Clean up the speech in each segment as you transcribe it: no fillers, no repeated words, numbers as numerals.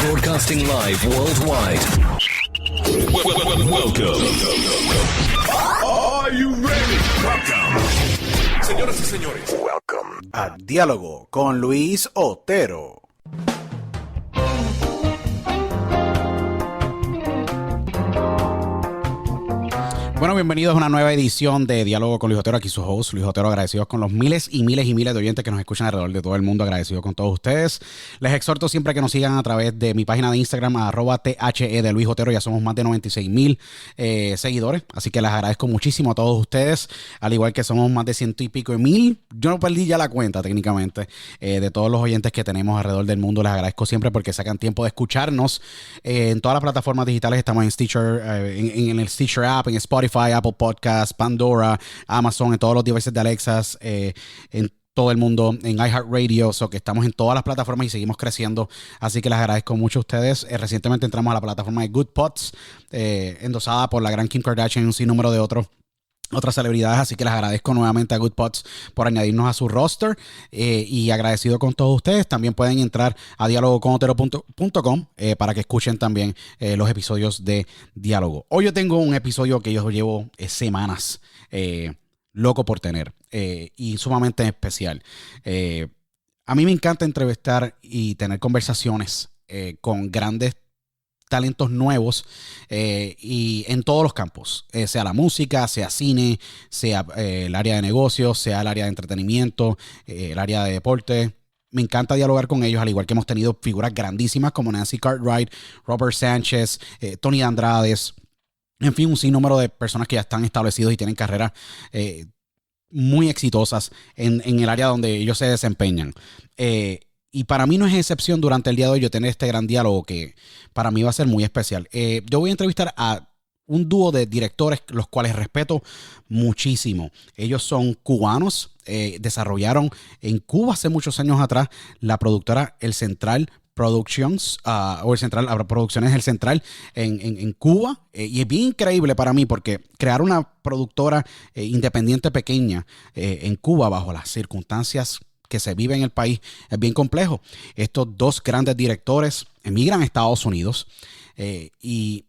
Broadcasting live worldwide. Welcome. Are you ready? Welcome. Señoras y señores, welcome a Diálogo con Luis Otero. Bueno, bienvenidos a una nueva edición de Diálogo con Luis Otero. Aquí su host, Luis Otero, agradecidos con los miles y miles y miles de oyentes que nos escuchan alrededor de todo el mundo. Agradecido con todos ustedes. Les exhorto siempre que nos sigan a través de mi página de Instagram, @THE de Luis Otero. Ya somos más de 96,000 seguidores, así que les agradezco muchísimo a todos ustedes, al igual que somos más de 100 y pico de mil. Yo no perdí ya la cuenta técnicamente de todos los oyentes que tenemos alrededor del mundo. Les agradezco siempre porque sacan tiempo de escucharnos en todas las plataformas digitales. Estamos en Stitcher, en el Stitcher app, en Spotify, Apple Podcasts, Pandora, Amazon, en todos los devices de Alexa, en todo el mundo, en iHeartRadio, que estamos en todas las plataformas y seguimos creciendo, así que les agradezco mucho a ustedes. Recientemente entramos a la plataforma de Good Pods, endosada por la gran Kim Kardashian y un sinnúmero de otras celebridades, así que les agradezco nuevamente a Good Pods por añadirnos a su roster, y agradecido con todos ustedes. También pueden entrar a dialogoconotero.com para que escuchen también los episodios de Diálogo. Hoy yo tengo un episodio que yo llevo semanas loco por tener, y sumamente especial. A mí me encanta entrevistar y tener conversaciones con grandes talentos nuevos, y en todos los campos, sea la música, sea cine, sea el área de negocios, sea el área de entretenimiento, el área de deporte. Me encanta dialogar con ellos, al igual que hemos tenido figuras grandísimas como Nancy Cartwright, Robert Sánchez, Tony Andrades, en fin, un sinnúmero de personas que ya están establecidos y tienen carreras muy exitosas en el área donde ellos se desempeñan. Y para mí no es excepción durante el día de hoy yo tener este gran diálogo que para mí va a ser muy especial. Yo voy a entrevistar a un dúo de directores los cuales respeto muchísimo. Ellos son cubanos, desarrollaron en Cuba hace muchos años atrás la productora El Central Productions, o el Central, Producciones El Central en Cuba, y es bien increíble para mí porque crear una productora independiente pequeña en Cuba bajo las circunstancias que se vive en el país es bien complejo. Estos dos grandes directores emigran a Estados Unidos, y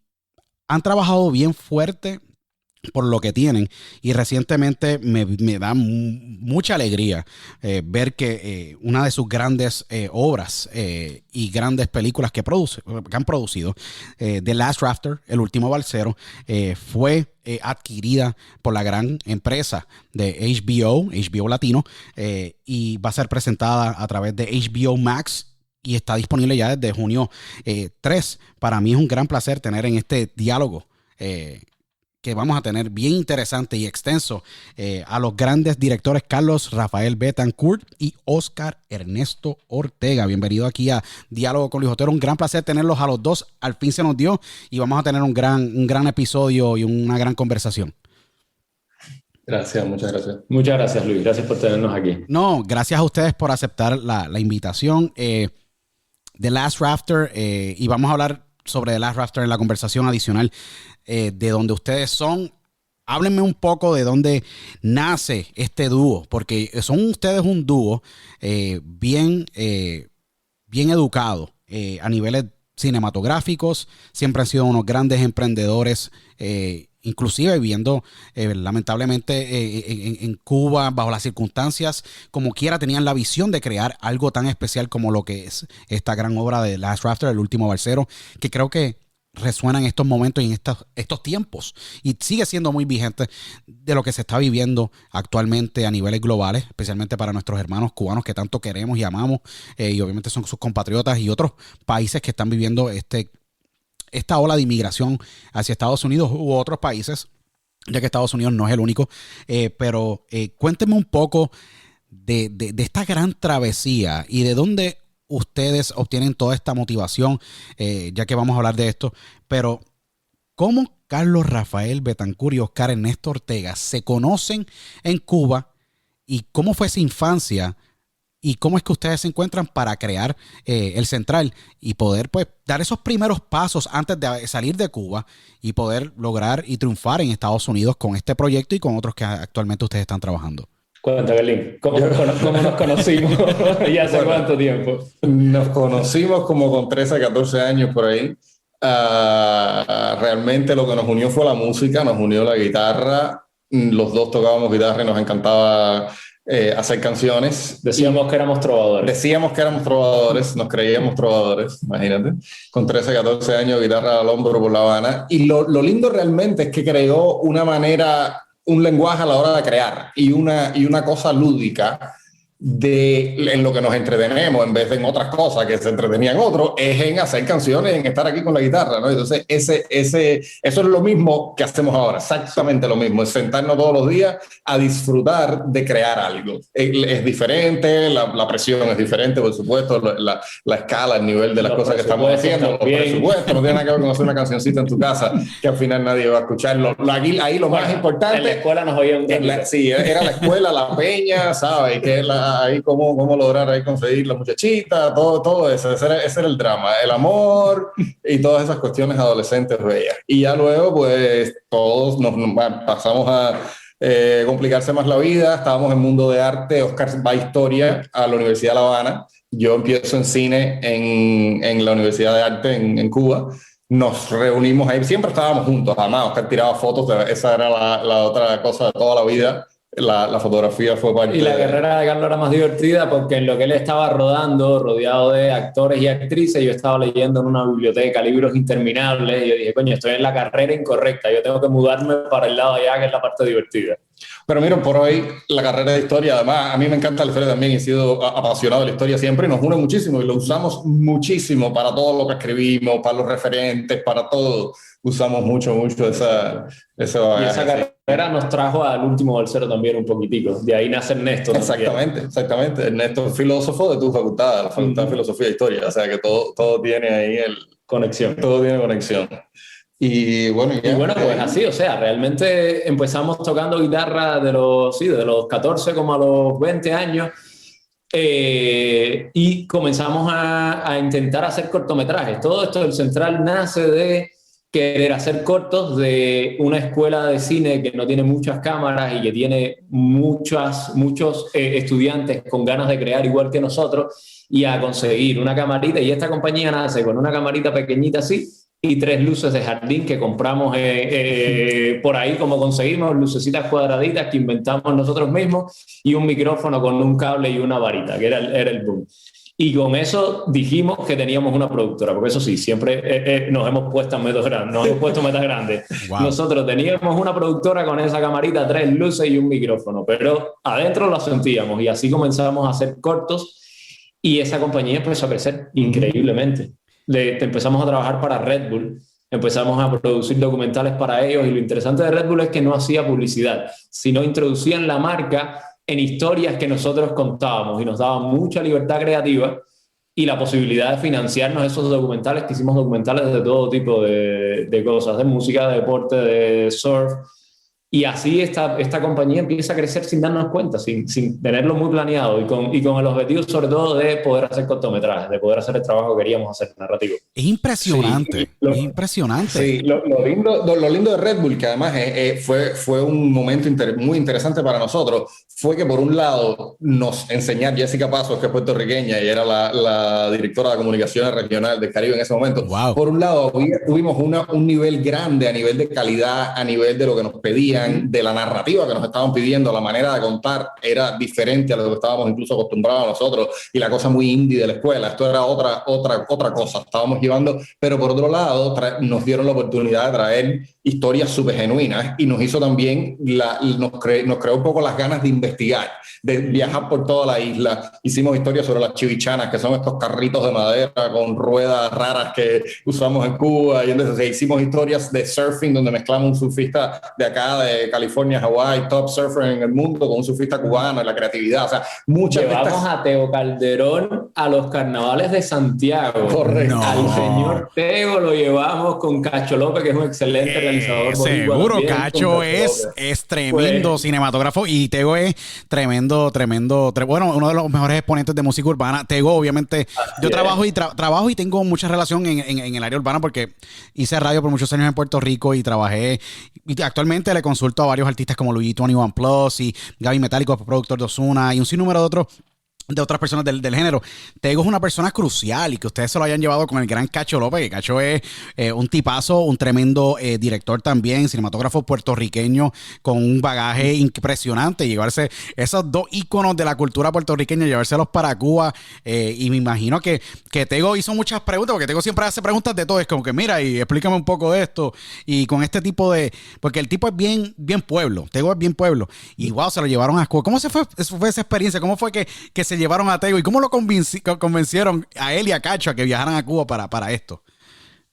han trabajado bien fuerte por lo que tienen, y recientemente me da mucha alegría ver que una de sus grandes obras y grandes películas que han producido, The Last Rafter, El Último Balsero, fue adquirida por la gran empresa de HBO Latino, y va a ser presentada a través de HBO Max y está disponible ya desde junio 3. Para mí es un gran placer tener en este diálogo que vamos a tener bien interesante y extenso a los grandes directores Carlos Rafael Betancourt y Oscar Ernesto Ortega. Bienvenido aquí a Diálogo con Luis Otero. Un gran placer tenerlos a los dos. Al fin se nos dio y vamos a tener un gran episodio y una gran conversación. Gracias, muchas gracias. Muchas gracias, Luis. Gracias por tenernos aquí. No, gracias a ustedes por aceptar la invitación. The Last Rafter, y vamos a hablar sobre The Last Rafter en la conversación adicional de donde ustedes son. Háblenme un poco de dónde nace este dúo, porque son ustedes un dúo bien educado a niveles cinematográficos. Siempre han sido unos grandes emprendedores, inclusive viviendo lamentablemente en Cuba bajo las circunstancias, como quiera tenían la visión de crear algo tan especial como lo que es esta gran obra de Last Rafter, El Último Balsero, que creo que resuena en estos momentos y en estos tiempos y sigue siendo muy vigente de lo que se está viviendo actualmente a niveles globales, especialmente para nuestros hermanos cubanos que tanto queremos y amamos, y obviamente son sus compatriotas y otros países que están viviendo esta ola de inmigración hacia Estados Unidos u otros países, ya que Estados Unidos no es el único. Pero cuéntenme un poco de esta gran travesía y de dónde ustedes obtienen toda esta motivación, ya que vamos a hablar de esto. Pero ¿cómo Carlos Rafael Betancourt y Oscar Ernesto Ortega se conocen en Cuba y cómo fue esa infancia? ¿Y cómo es que ustedes se encuentran para crear el Central y poder pues dar esos primeros pasos antes de salir de Cuba y poder lograr y triunfar en Estados Unidos con este proyecto y con otros que actualmente ustedes están trabajando? Cuenta, Berlín, ¿cómo nos conocimos y hace cuánto tiempo? Nos conocimos como con 13, 14 años por ahí. Realmente lo que nos unió fue la música, nos unió la guitarra. Los dos tocábamos guitarra y nos encantaba hacer canciones. Decíamos que éramos trovadores. Nos creíamos trovadores, imagínate. Con 13, 14 años, guitarra al hombro por La Habana. Y lo lindo realmente es que creó una manera, un lenguaje a la hora de crear y una cosa lúdica en lo que nos entretenemos en vez de en otras cosas que se entretenían otros, es en hacer canciones, en estar aquí con la guitarra, ¿no? Entonces eso es lo mismo que hacemos ahora, exactamente lo mismo, es sentarnos todos los días a disfrutar de crear algo. Es diferente, la presión es diferente, por supuesto, la escala, el nivel de las cosas que estamos haciendo, los presupuestos, no tiene nada que ver con hacer una cancioncita en tu casa que al final nadie va a escucharlo. Ahí lo más importante... En la escuela nos oían sí, era la escuela, la peña, ¿sabes? Que ahí cómo lograr ahí conseguir la muchachita, todo eso, ese era el drama, el amor y todas esas cuestiones adolescentes bellas. Y ya luego, pues, todos nos pasamos a complicarse más la vida, estábamos en mundo de arte, Oscar va a historia a la Universidad de La Habana, yo empiezo en cine en la Universidad de Arte en Cuba. Nos reunimos ahí, siempre estábamos juntos, además Oscar tiraba fotos, esa era la otra cosa de toda la vida. La fotografía fue parte. Y la carrera de Carlos era más divertida porque en lo que él estaba rodando, rodeado de actores y actrices, yo estaba leyendo en una biblioteca libros interminables y yo dije, coño, estoy en la carrera incorrecta, yo tengo que mudarme para el lado allá, que es la parte divertida. Pero miren, por hoy la carrera de historia, además a mí me encanta la historia también, he sido apasionado de la historia siempre y nos une muchísimo y lo usamos muchísimo para todo lo que escribimos, para los referentes, para todo. Usamos mucho esa y esa carrera nos trajo al último bolsero también un poquitico. De ahí nace Ernesto. Exactamente. Ernesto es filósofo de tu facultad, la Facultad de Filosofía e Historia. O sea que todo tiene ahí conexión. Todo tiene conexión. Y bueno, pues así, o sea, realmente empezamos tocando guitarra de los 14 como a los 20 años. Y comenzamos a intentar hacer cortometrajes. Todo esto del Central nace de querer hacer cortos de una escuela de cine que no tiene muchas cámaras y que tiene muchos estudiantes con ganas de crear igual que nosotros y a conseguir una camarita. Y esta compañía nace con una camarita pequeñita así y 3 luces de jardín que compramos por ahí, como conseguimos, lucecitas cuadraditas que inventamos nosotros mismos y un micrófono con un cable y una varita, que era el boom. Y con eso dijimos que teníamos una productora, porque eso sí, siempre nos hemos puesto metas grandes. Wow. Nosotros teníamos una productora con esa camarita, 3 luces y un micrófono, pero adentro lo sentíamos y así comenzamos a hacer cortos y esa compañía empezó a crecer increíblemente. Empezamos a trabajar para Red Bull, empezamos a producir documentales para ellos y lo interesante de Red Bull es que no hacía publicidad, sino introducían la marca en historias que nosotros contábamos y nos daba mucha libertad creativa y la posibilidad de financiarnos esos documentales, que hicimos documentales de todo tipo de cosas, de música, de deporte, de surf. Y así esta compañía empieza a crecer sin darnos cuenta, sin tenerlo muy planeado y con el objetivo sobre todo de poder hacer cortometrajes, de poder hacer el trabajo que queríamos hacer narrativo. Es impresionante, es impresionante. Sí, lo lindo de Red Bull, que además fue un momento muy interesante para nosotros, fue que por un lado nos enseñar Jessica Pasos, que es puertorriqueña y era la directora de comunicaciones regional del Caribe en ese momento. Wow. Por un lado tuvimos un nivel grande a nivel de calidad, a nivel de lo que nos pedían, de la narrativa que nos estaban pidiendo, la manera de contar era diferente a lo que estábamos incluso acostumbrados nosotros y la cosa muy indie de la escuela. Esto era otra cosa, estábamos llevando, pero por otro lado nos dieron la oportunidad de traer historias súper genuinas y nos hizo también, nos creó un poco las ganas de investigar, de viajar por toda la isla. Hicimos historias sobre las chivichanas, que son estos carritos de madera con ruedas raras que usamos en Cuba, y entonces hicimos historias de surfing donde mezclamos un surfista de acá, de California, Hawái, top surfer en el mundo, con un surfista cubano, y la creatividad, o sea, llevamos a Teo Calderón a los carnavales de Santiago. Correcto. Al señor Teo lo llevamos con Cacho López, que es un excelente realizador organizador boricua seguro, también, Cacho con Cacho es tremendo Pues- cinematógrafo y Tego es tremendo, bueno, uno de los mejores exponentes de música urbana. Tego, obviamente, yo trabajo trabajo y tengo mucha relación en el área urbana porque hice radio por muchos años en Puerto Rico y trabajé, y actualmente le consulto a varios artistas como Luigi 21 Plus y Gaby Metálico, productor de Ozuna y un sinnúmero de otras personas del género. Tego es una persona crucial y que ustedes se lo hayan llevado con el gran Cacho López, que Cacho es un tipazo, un tremendo director también, cinematógrafo puertorriqueño con un bagaje impresionante. Llevarse esos dos íconos de la cultura puertorriqueña, llevárselos para Cuba, y me imagino que Tego hizo muchas preguntas, porque Tego siempre hace preguntas de todo, es como que mira y explícame un poco de esto, y con este tipo de, porque el tipo es bien pueblo, Tego es bien pueblo, y wow, se lo llevaron a Cuba. ¿Cómo fue esa experiencia? ¿Cómo fue que se llevaron a Tego y cómo lo convencieron a él y a Cacho a que viajaran a Cuba para esto?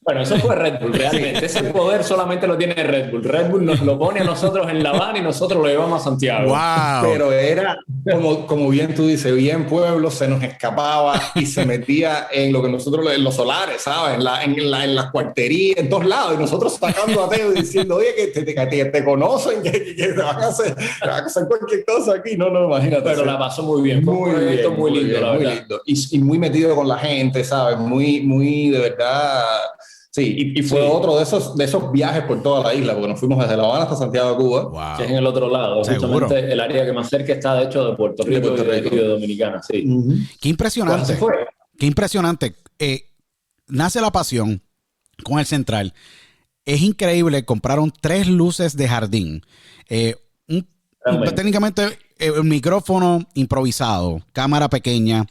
Bueno, eso fue Red Bull, realmente. Ese poder solamente lo tiene Red Bull. Red Bull nos lo pone a nosotros en La Habana y nosotros lo llevamos a Santiago. Wow. Pero era, como bien tú dices, bien pueblo, se nos escapaba y se metía en lo que nosotros, en los solares, ¿sabes? En las cuarterías, en todos lados. Y nosotros sacando a Teo y diciendo, oye, que te conocen, que te van a hacer cualquier cosa aquí. No, imagínate. Pero la pasó muy bien. Fue un proyecto muy lindo, la verdad. Lindo. Y muy metido con la gente, ¿sabes? Muy de verdad. Sí, y fue otro de esos viajes por toda la isla, porque nos fuimos desde La Habana hasta Santiago de Cuba. Wow. Que es en el otro lado, Seguro. justamente el área que más cerca está, de hecho, de Puerto Rico, y de Dominicana, sí. Qué impresionante. Pues así fue. Qué impresionante. Nace la pasión con el Central. Es increíble, compraron 3 luces de jardín. Técnicamente, un micrófono improvisado, cámara pequeña.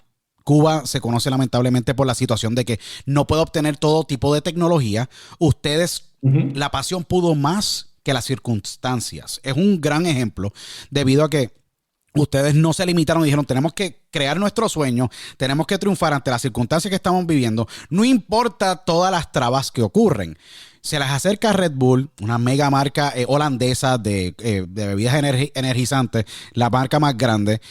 Cuba se conoce lamentablemente por la situación de que no puede obtener todo tipo de tecnología. Ustedes, la pasión pudo más que las circunstancias. Es un gran ejemplo debido a que ustedes no se limitaron y dijeron, tenemos que crear nuestro sueño, tenemos que triunfar ante las circunstancias que estamos viviendo, no importa todas las trabas que ocurren. Se les acerca Red Bull, una mega marca holandesa de bebidas energizantes, la marca más grande,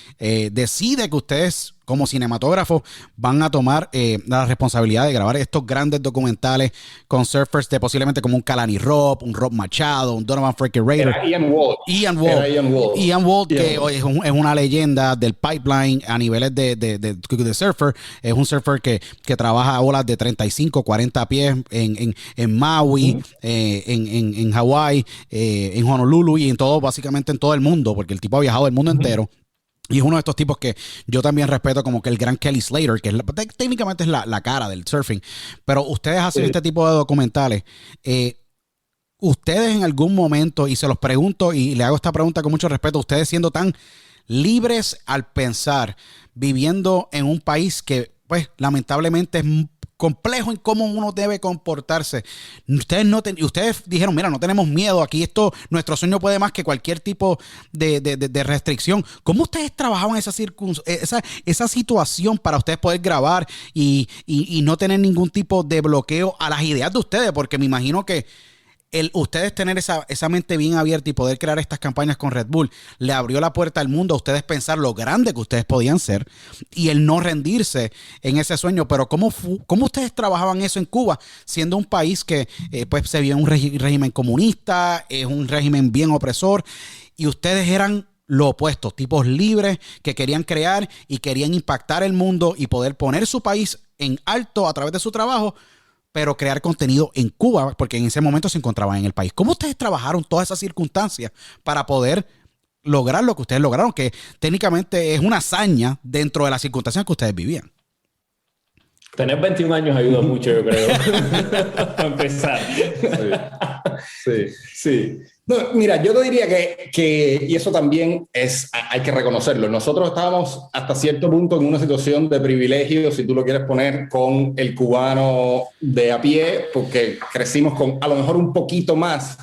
decide que ustedes como cinematógrafos van a tomar la responsabilidad de grabar estos grandes documentales con surfers de posiblemente como un Kalani Rob, un Rob Machado, un Donovan Freaker Raider. Era Ian Wald. Ian Wald, que es una leyenda del pipeline a niveles de surfer. Es un surfer que trabaja a olas de 35, 40 pies en Maui, en Hawái, en Honolulu y básicamente en todo el mundo, porque el tipo ha viajado el mundo entero. Y es uno de estos tipos que yo también respeto, como que el gran Kelly Slater, que técnicamente es la cara del surfing. Pero ustedes hacen este tipo de documentales. Ustedes en algún momento, y se los pregunto y le hago esta pregunta con mucho respeto, ustedes siendo tan libres al pensar, viviendo en un país que pues lamentablemente es complejo en cómo uno debe comportarse. Ustedes dijeron, mira, no tenemos miedo aquí, nuestro sueño puede más que cualquier tipo de restricción. ¿Cómo ustedes trabajaban esa situación para ustedes poder grabar y no tener ningún tipo de bloqueo a las ideas de ustedes? Porque me imagino que ustedes tener esa mente bien abierta y poder crear estas campañas con Red Bull le abrió la puerta al mundo a ustedes pensar lo grande que ustedes podían ser y el no rendirse en ese sueño. Pero ¿cómo ustedes trabajaban eso en Cuba, siendo un país que pues se vio un régimen comunista, es un régimen bien opresor, y ustedes eran lo opuesto, tipos libres que querían crear y querían impactar el mundo y poder poner su país en alto a través de su trabajo, pero crear contenido en Cuba, porque en ese momento se encontraban en el país? ¿Cómo ustedes trabajaron todas esas circunstancias para poder lograr lo que ustedes lograron, que técnicamente es una hazaña dentro de las circunstancias que ustedes vivían? Tener 21 años ayuda mucho, yo creo, para empezar. Sí. No, mira, yo te diría que y eso también hay que reconocerlo. Nosotros estábamos hasta cierto punto en una situación de privilegio, si tú lo quieres poner, con el cubano de a pie, porque crecimos con a lo mejor un poquito más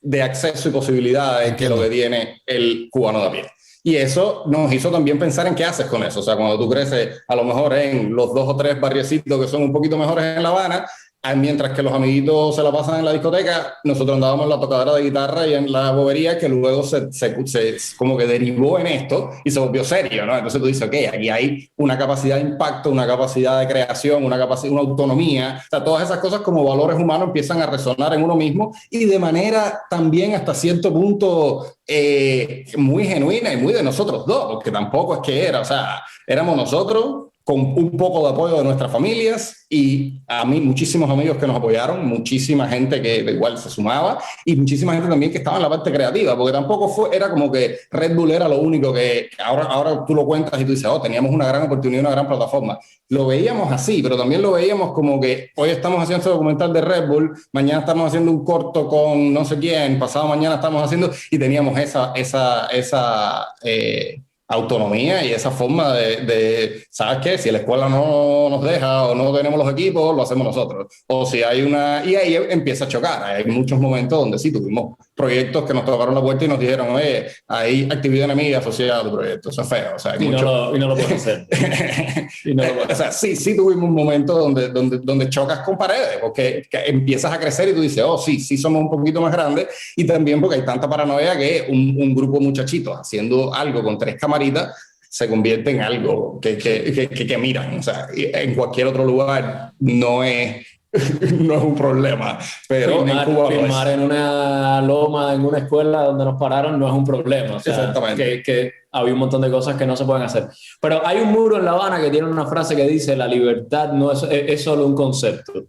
de acceso y posibilidades que lo que tiene el cubano de a pie. Y eso nos hizo también pensar en qué haces con eso. O sea, cuando tú creces a lo mejor en los 2 o 3 barriecitos que son un poquito mejores en La Habana, mientras que los amiguitos se la pasan en la discoteca, nosotros andábamos en la tocadera de guitarra y en la bobería, que luego se como que derivó en esto y se volvió serio, ¿no? Entonces tú dices, ok, aquí hay una capacidad de impacto, una capacidad de creación, una autonomía, o sea, todas esas cosas como valores humanos empiezan a resonar en uno mismo y de manera también hasta cierto punto muy genuina y muy de nosotros dos, porque tampoco es que era, o sea, éramos nosotros con un poco de apoyo de nuestras familias y a mí muchísimos amigos que nos apoyaron, muchísima gente que igual se sumaba y muchísima gente también que estaba en la parte creativa, porque tampoco era como que Red Bull era lo único que ahora tú lo cuentas y tú dices, oh, teníamos una gran oportunidad, una gran plataforma. Lo veíamos así, pero también lo veíamos como que hoy estamos haciendo este documental de Red Bull, mañana estamos haciendo un corto con no sé quién, pasado mañana estamos haciendo, y teníamos esa autonomía y esa forma ¿sabes qué? Si la escuela no nos deja o no tenemos los equipos, lo hacemos nosotros. O si hay y ahí empieza a chocar. Hay muchos momentos donde sí tuvimos proyectos que nos tocaron la puerta y nos dijeron, oye, hay actividad enemiga asociada a tu proyecto. Eso es feo. O sea, no lo puedes hacer. O sea, sí tuvimos un momento donde chocas con paredes, porque empiezas a crecer y tú dices, oh, sí somos un poquito más grandes, y también porque hay tanta paranoia que un grupo de muchachitos haciendo algo con 3 camaritas se convierte en algo que miran. O sea, en cualquier otro lugar no es un problema, pero firmar en una loma, en una escuela donde nos pararon, no es un problema. O sea, exactamente. Que había un montón de cosas que no se pueden hacer. Pero hay un muro en La Habana que tiene una frase que dice, la libertad no es solo un concepto.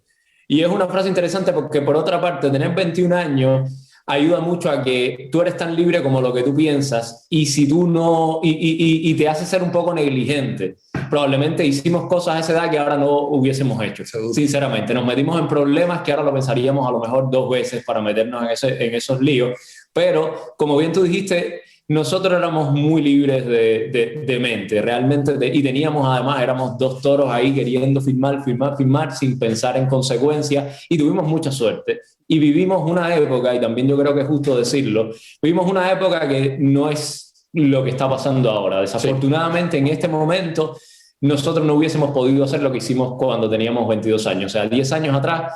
Y es una frase interesante porque, por otra parte, tener 21 años ayuda mucho a que tú eres tan libre como lo que tú piensas, y si tú no, y te hace ser un poco negligente. Probablemente hicimos cosas a esa edad que ahora no hubiésemos hecho, sinceramente. Nos metimos en problemas que ahora lo pensaríamos a lo mejor 2 veces para meternos en esos líos, pero como bien tú dijiste, nosotros éramos muy libres de mente, realmente, y teníamos además, éramos 2 toros ahí queriendo firmar, sin pensar en consecuencias, y tuvimos mucha suerte. Y vivimos una época, y también yo creo que es justo decirlo, vivimos una época que no es lo que está pasando ahora. Desafortunadamente, en este momento, nosotros no hubiésemos podido hacer lo que hicimos cuando teníamos 22 años. O sea, 10 años atrás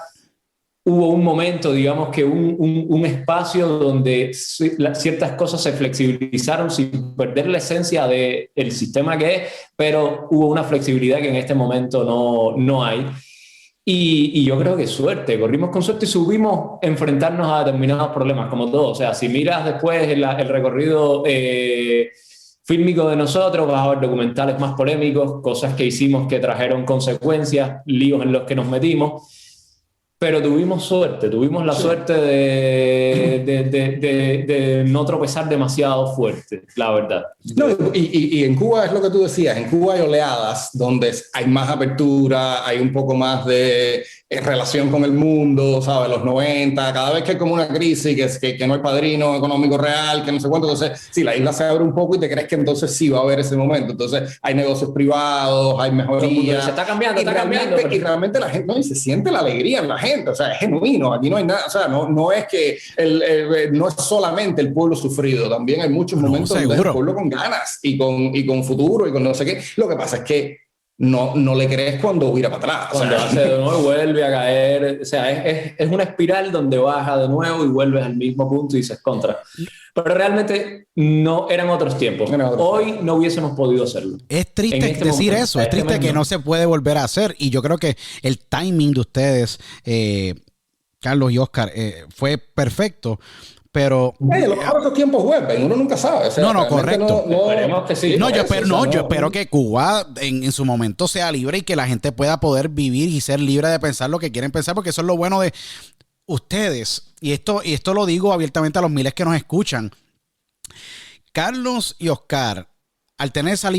hubo un momento, digamos que un espacio donde ciertas cosas se flexibilizaron sin perder la esencia del sistema que es, pero hubo una flexibilidad que en este momento no hay. Y yo creo que suerte, corrimos con suerte y subimos a enfrentarnos a determinados problemas, como todo. O sea, si miras después el recorrido fílmico de nosotros, vas a ver documentales más polémicos, cosas que hicimos que trajeron consecuencias, líos en los que nos metimos. Pero tuvimos la suerte de no tropezar demasiado fuerte, la verdad. No, y en Cuba es lo que tú decías, en Cuba hay oleadas donde hay más apertura, hay un poco más de relación con el mundo, ¿sabes? Los 90, cada vez que hay como una crisis, que no hay padrino económico real, que no sé cuánto, entonces sí, la isla se abre un poco y te crees que entonces sí va a haber ese momento. Entonces hay negocios privados, hay mejorías. Se está cambiando, Y realmente la gente, no, y se siente la alegría en la gente, o sea, es genuino, aquí no hay nada, o sea, no es que no es solamente el pueblo sufrido, también hay muchos momentos donde el pueblo con ganas y con futuro y con no sé qué. Lo que pasa es que no le crees cuando vira para atrás. Cuando hace de nuevo y vuelve a caer. O sea, es una espiral donde baja de nuevo y vuelves al mismo punto y dices contra. Pero realmente no eran otros tiempos. Hoy no hubiésemos podido hacerlo. Es triste decir eso. Es triste que no se puede volver a hacer. Y yo creo que el timing de ustedes, Carlos y Oscar, fue perfecto. Pero los tiempos vuelven, uno nunca sabe. O sea, correcto. Esperemos que sí. Yo espero que Cuba en su momento sea libre y que la gente pueda poder vivir y ser libre de pensar lo que quieren pensar, porque eso es lo bueno de ustedes. Y esto lo digo abiertamente a los miles que nos escuchan. Carlos y Oscar, al tener esa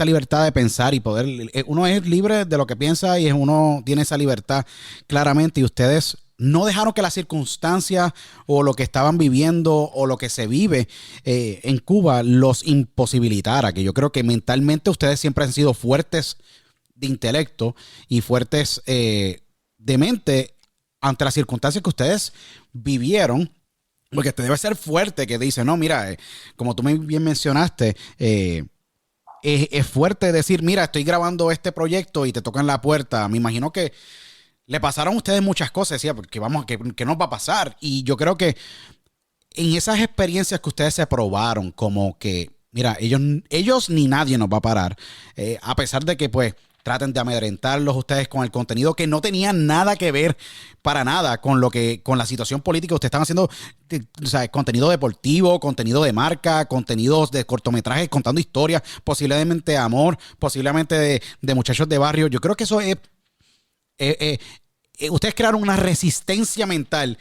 libertad de pensar y poder, uno es libre de lo que piensa y uno tiene esa libertad claramente, y ustedes no dejaron que las circunstancias o lo que estaban viviendo o lo que se vive en Cuba los imposibilitara, que yo creo que mentalmente ustedes siempre han sido fuertes de intelecto y fuertes de mente ante las circunstancias que ustedes vivieron, porque te debe ser fuerte que dice, no, mira, como tú bien mencionaste, es fuerte decir, mira, estoy grabando este proyecto y te tocan la puerta. Me imagino que le pasaron a ustedes muchas cosas, decía, porque ¿qué nos va a pasar? Y yo creo que en esas experiencias que ustedes se probaron, como que, mira, ellos ni nadie nos va a parar, a pesar de que pues traten de amedrentarlos ustedes con el contenido que no tenía nada que ver para nada con la situación política. Ustedes están haciendo, o sea, contenido deportivo, contenido de marca, contenidos de cortometrajes contando historias, posiblemente de amor, posiblemente de muchachos de barrio. Yo creo que eso es... ustedes crearon una resistencia mental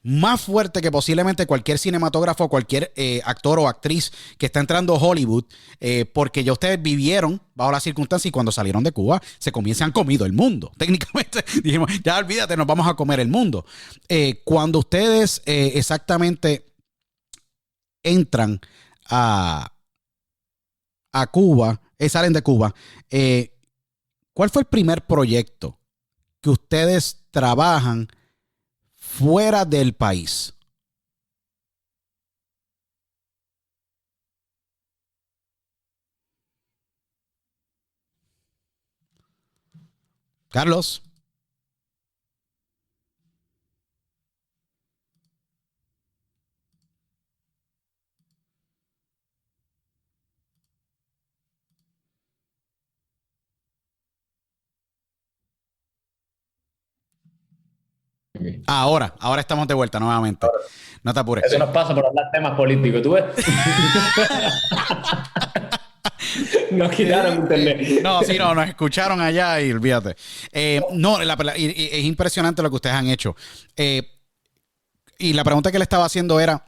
más fuerte que posiblemente cualquier cinematógrafo, cualquier actor o actriz que está entrando a Hollywood, porque ya ustedes vivieron bajo las circunstancias y cuando salieron de Cuba se han comido el mundo. Técnicamente dijimos, ya olvídate, nos vamos a comer el mundo. Cuando ustedes exactamente entran a Cuba, salen de Cuba, ¿cuál fue el primer proyecto que ustedes trabajan fuera del país? Carlos. Ahora estamos de vuelta nuevamente. No te apures. Eso nos pasa por hablar temas políticos, ¿tú ves? Nos quitaron internet. No, sí, no, nos escucharon allá y olvídate. No, es impresionante lo que ustedes han hecho. Y la pregunta que le estaba haciendo era,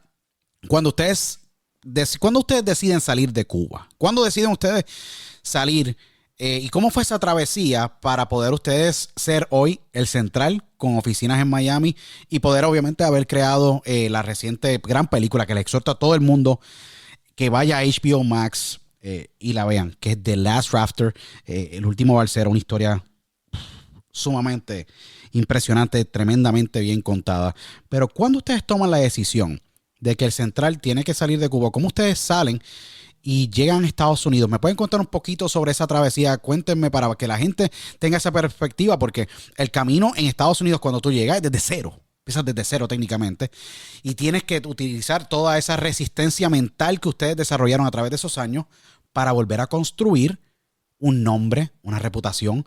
¿cuándo ustedes deciden salir de Cuba? ¿Cuándo deciden ustedes salir? ¿Y cómo fue esa travesía para poder ustedes ser hoy el Central con oficinas en Miami y poder obviamente haber creado la reciente gran película que les exhorto a todo el mundo que vaya a HBO Max y la vean, que es The Last Rafter, el último balsero, una historia sumamente impresionante, tremendamente bien contada. Pero cuando ustedes toman la decisión de que el Central tiene que salir de Cuba, ¿cómo ustedes salen y llegan a Estados Unidos? ¿Me pueden contar un poquito sobre esa travesía? Cuéntenme para que la gente tenga esa perspectiva, porque el camino en Estados Unidos cuando tú llegas es desde cero. Empiezas desde cero técnicamente y tienes que utilizar toda esa resistencia mental que ustedes desarrollaron a través de esos años para volver a construir un nombre, una reputación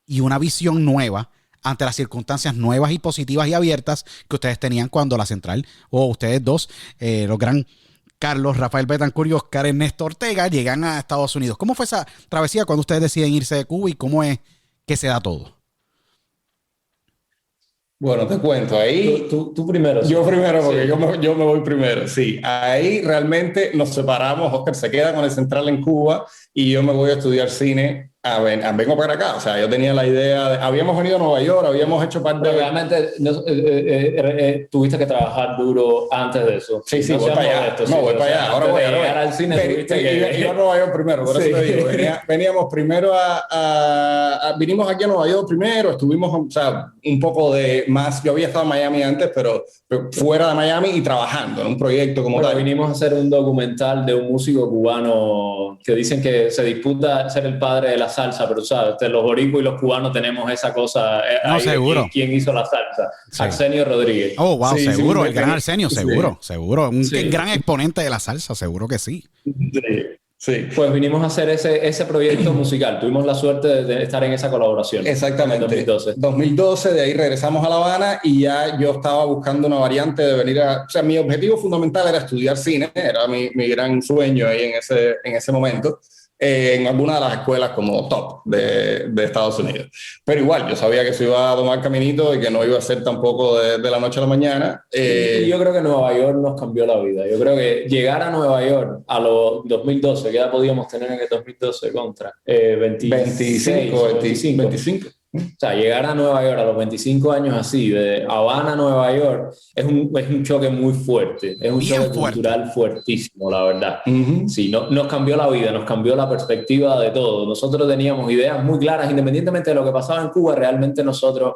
y una visión nueva ante las circunstancias nuevas y positivas y abiertas que ustedes tenían cuando la Central, o ustedes dos, los gran Carlos Rafael Betancur y Oscar Ernesto Ortega, llegan a Estados Unidos. ¿Cómo fue esa travesía cuando ustedes deciden irse de Cuba y cómo es que se da todo? Bueno, te cuento, ahí... Tú primero. Yo primero, porque Sí. yo me voy primero, sí. Ahí realmente nos separamos, Oscar se queda con el Central en Cuba y yo me voy a estudiar cine, vengo para acá. O sea, yo tenía la idea, habíamos venido a Nueva York, habíamos hecho parte Pero de... realmente tuviste que trabajar duro antes de eso. Sí, No voy seas para allá. modesto, No, sí, voy o para sea, allá. Ahora antes voy, de ahora voy. llegar al cine tuviste que... Iba a Nueva York primero, por eso Sí. te digo. Veníamos primero vinimos aquí a Nueva York primero, estuvimos, o sea, un poco de más, yo había estado en Miami antes, pero fuera de Miami y trabajando en un proyecto como tal. Vinimos a hacer un documental de un músico cubano que dicen que se disputa ser el padre de la salsa, pero sabes, los boricuas y los cubanos tenemos esa cosa. No, seguro. ¿Quién hizo la salsa? Sí. Arsenio Rodríguez. Oh, wow, Sí, seguro, sí, el gran Arsenio, sí. seguro. Un Sí. gran exponente de la salsa, seguro que sí. Sí. Pues vinimos a hacer ese proyecto musical. Tuvimos la suerte de estar en esa colaboración. Exactamente. En 2012. 2012, de ahí regresamos a La Habana y ya yo estaba buscando una variante de venir a... O sea, mi objetivo fundamental era estudiar cine, era mi gran sueño ahí en ese momento, en alguna de las escuelas como top de Estados Unidos. Pero igual, yo sabía que se iba a tomar caminito y que no iba a ser tampoco de la noche a la mañana. Y yo creo que Nueva York nos cambió la vida. Yo creo que llegar a Nueva York a los 2012, ¿qué edad podíamos tener en el 2012 contra? 25. O sea, llegar a Nueva York a los 25 años así, de Habana a Nueva York, es un choque muy fuerte. Es un Bien choque fuerte. cultural fuertísimo, la verdad. Uh-huh. Sí, nos cambió la vida, nos cambió la perspectiva de todo. Nosotros teníamos ideas muy claras, independientemente de lo que pasaba en Cuba, realmente nosotros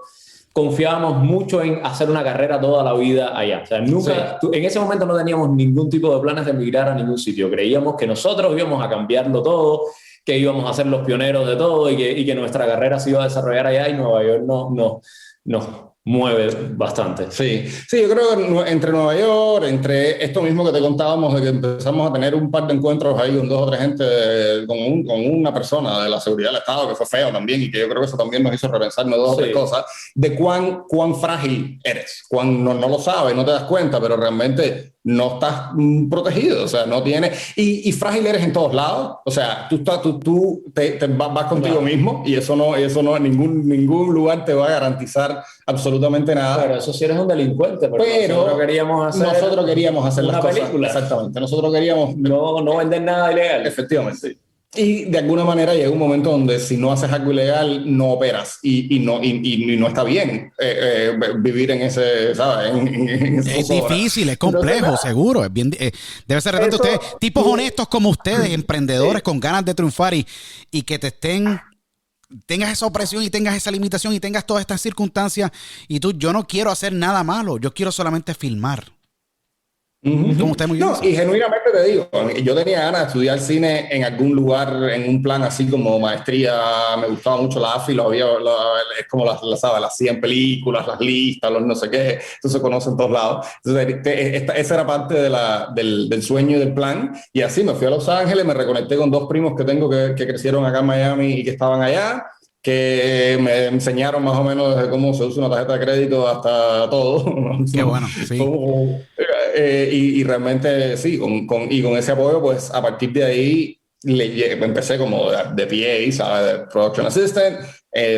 confiábamos mucho en hacer una carrera toda la vida allá. O sea, nunca, en ese momento no teníamos ningún tipo de planes de emigrar a ningún sitio. Creíamos que nosotros íbamos a cambiarlo todo, que íbamos a ser los pioneros de todo y que nuestra carrera se iba a desarrollar allá, y Nueva York nos nos mueve bastante. Sí, yo creo que entre Nueva York, entre esto mismo que te contábamos, de que empezamos a tener un par de encuentros ahí con 2 o 3 gente, con una persona de la seguridad del Estado, que fue feo también, y que yo creo que eso también nos hizo repensarnos 2 o 3 cosas, de cuán frágil eres, no lo sabes, no te das cuenta, pero realmente no estás protegido, o sea, no tienes, y frágil eres en todos lados, o sea, tú vas contigo mismo, y eso no en ningún lugar te va a garantizar absolutamente nada. Pero eso sí eres un delincuente, pero nosotros queríamos hacer una las película. Cosas. Exactamente, nosotros queríamos no vender nada ilegal. Efectivamente. Sí. Y de alguna manera llega un momento donde si no haces algo ilegal, no operas y no está bien vivir en ese, ¿sabes? Es difícil, es complejo, entonces, seguro. Es bien, debe ser retante. Ustedes, tipos honestos como ustedes, emprendedores con ganas de triunfar y que tengas esa opresión y tengas esa limitación y tengas todas estas circunstancias y yo no quiero hacer nada malo, yo quiero solamente filmar. Como usted muy bien dice. Y genuinamente te digo, yo tenía ganas de estudiar cine en algún lugar, en un plan así como maestría. Me gustaba mucho la AFI, es como las 100 películas, las listas, los no sé qué, eso se conoce en todos lados. Entonces, esa era parte del sueño y del plan. Y así me fui a Los Ángeles, me reconecté con 2 primos que tengo que crecieron acá en Miami y que estaban allá, que me enseñaron más o menos desde cómo se usa una tarjeta de crédito hasta todo. Qué bueno, sí. Y realmente sí, con ese apoyo, pues a partir de ahí empecé como de PA, ¿sabes? De Production Assistant,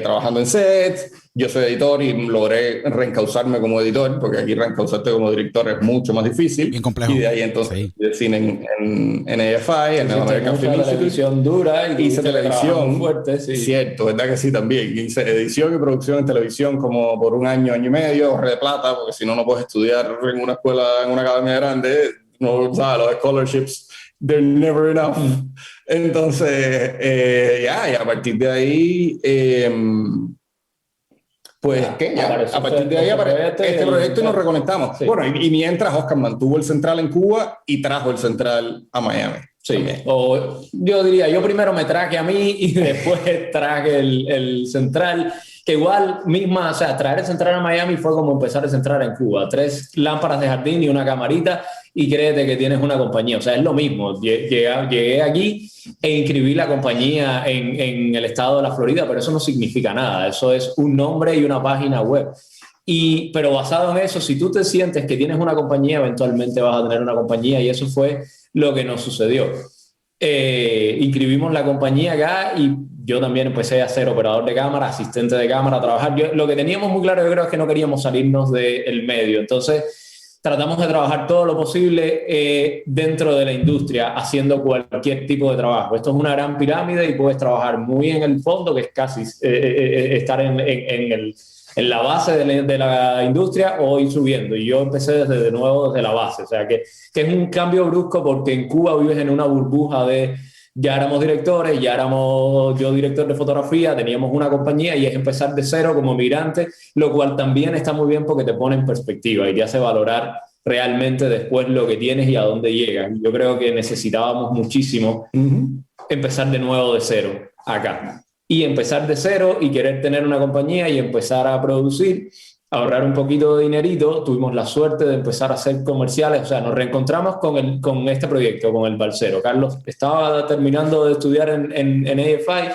trabajando en sets. Yo soy editor y logré reencauzarme como editor, porque aquí reencauzarte como director es mucho más difícil. Bien complejo. Y de ahí entonces de cine en AFI, en el American Film Institute. Televisión dura y hice televisión fuerte, sí. Cierto, ¿verdad que sí? También hice edición y producción en televisión como por un año y medio, ahorré de plata, porque si no puedes estudiar en una escuela, en una academia grande, no, ¿sabes? Los scholarships, they're never enough. Entonces, y a partir de ahí, pues, ¿qué? A partir de ahí aparece este proyecto y nos reconectamos. Sí. Bueno, y mientras Oscar mantuvo el central en Cuba y trajo el central a Miami. Sí, o yo diría, yo primero me traje a mí y después traje el central, que igual misma, o sea, traer el central a Miami fue como empezar el central en Cuba. 3 lámparas de jardín y una camarita y créete que tienes una compañía. O sea, es lo mismo. Llegué aquí e inscribí la compañía en el estado de la Florida, pero eso no significa nada. Eso es un nombre y una página web. Pero basado en eso, si tú te sientes que tienes una compañía, eventualmente vas a tener una compañía, y eso fue lo que nos sucedió. Inscribimos la compañía acá y yo también empecé a ser operador de cámara, asistente de cámara, a trabajar. Lo que teníamos muy claro, yo creo, es que no queríamos salirnos del medio. Entonces, tratamos de trabajar todo lo posible dentro de la industria, haciendo cualquier tipo de trabajo. Esto es una gran pirámide y puedes trabajar muy en el fondo, que es casi estar en la base de la industria, o ir subiendo. Y yo empecé de nuevo desde la base. O sea, que es un cambio brusco, porque en Cuba vives en una burbuja de ya éramos directores, ya éramos yo director de fotografía, teníamos una compañía, y es empezar de cero como migrante, lo cual también está muy bien porque te pone en perspectiva y te hace valorar realmente después lo que tienes y a dónde llegas. Yo creo que necesitábamos muchísimo empezar de nuevo de cero acá. Y empezar de cero y querer tener una compañía y empezar a producir, ahorrar un poquito de dinerito. Tuvimos la suerte de empezar a hacer comerciales. O sea, nos reencontramos con este proyecto, con el Balsero. Carlos estaba terminando de estudiar en AFI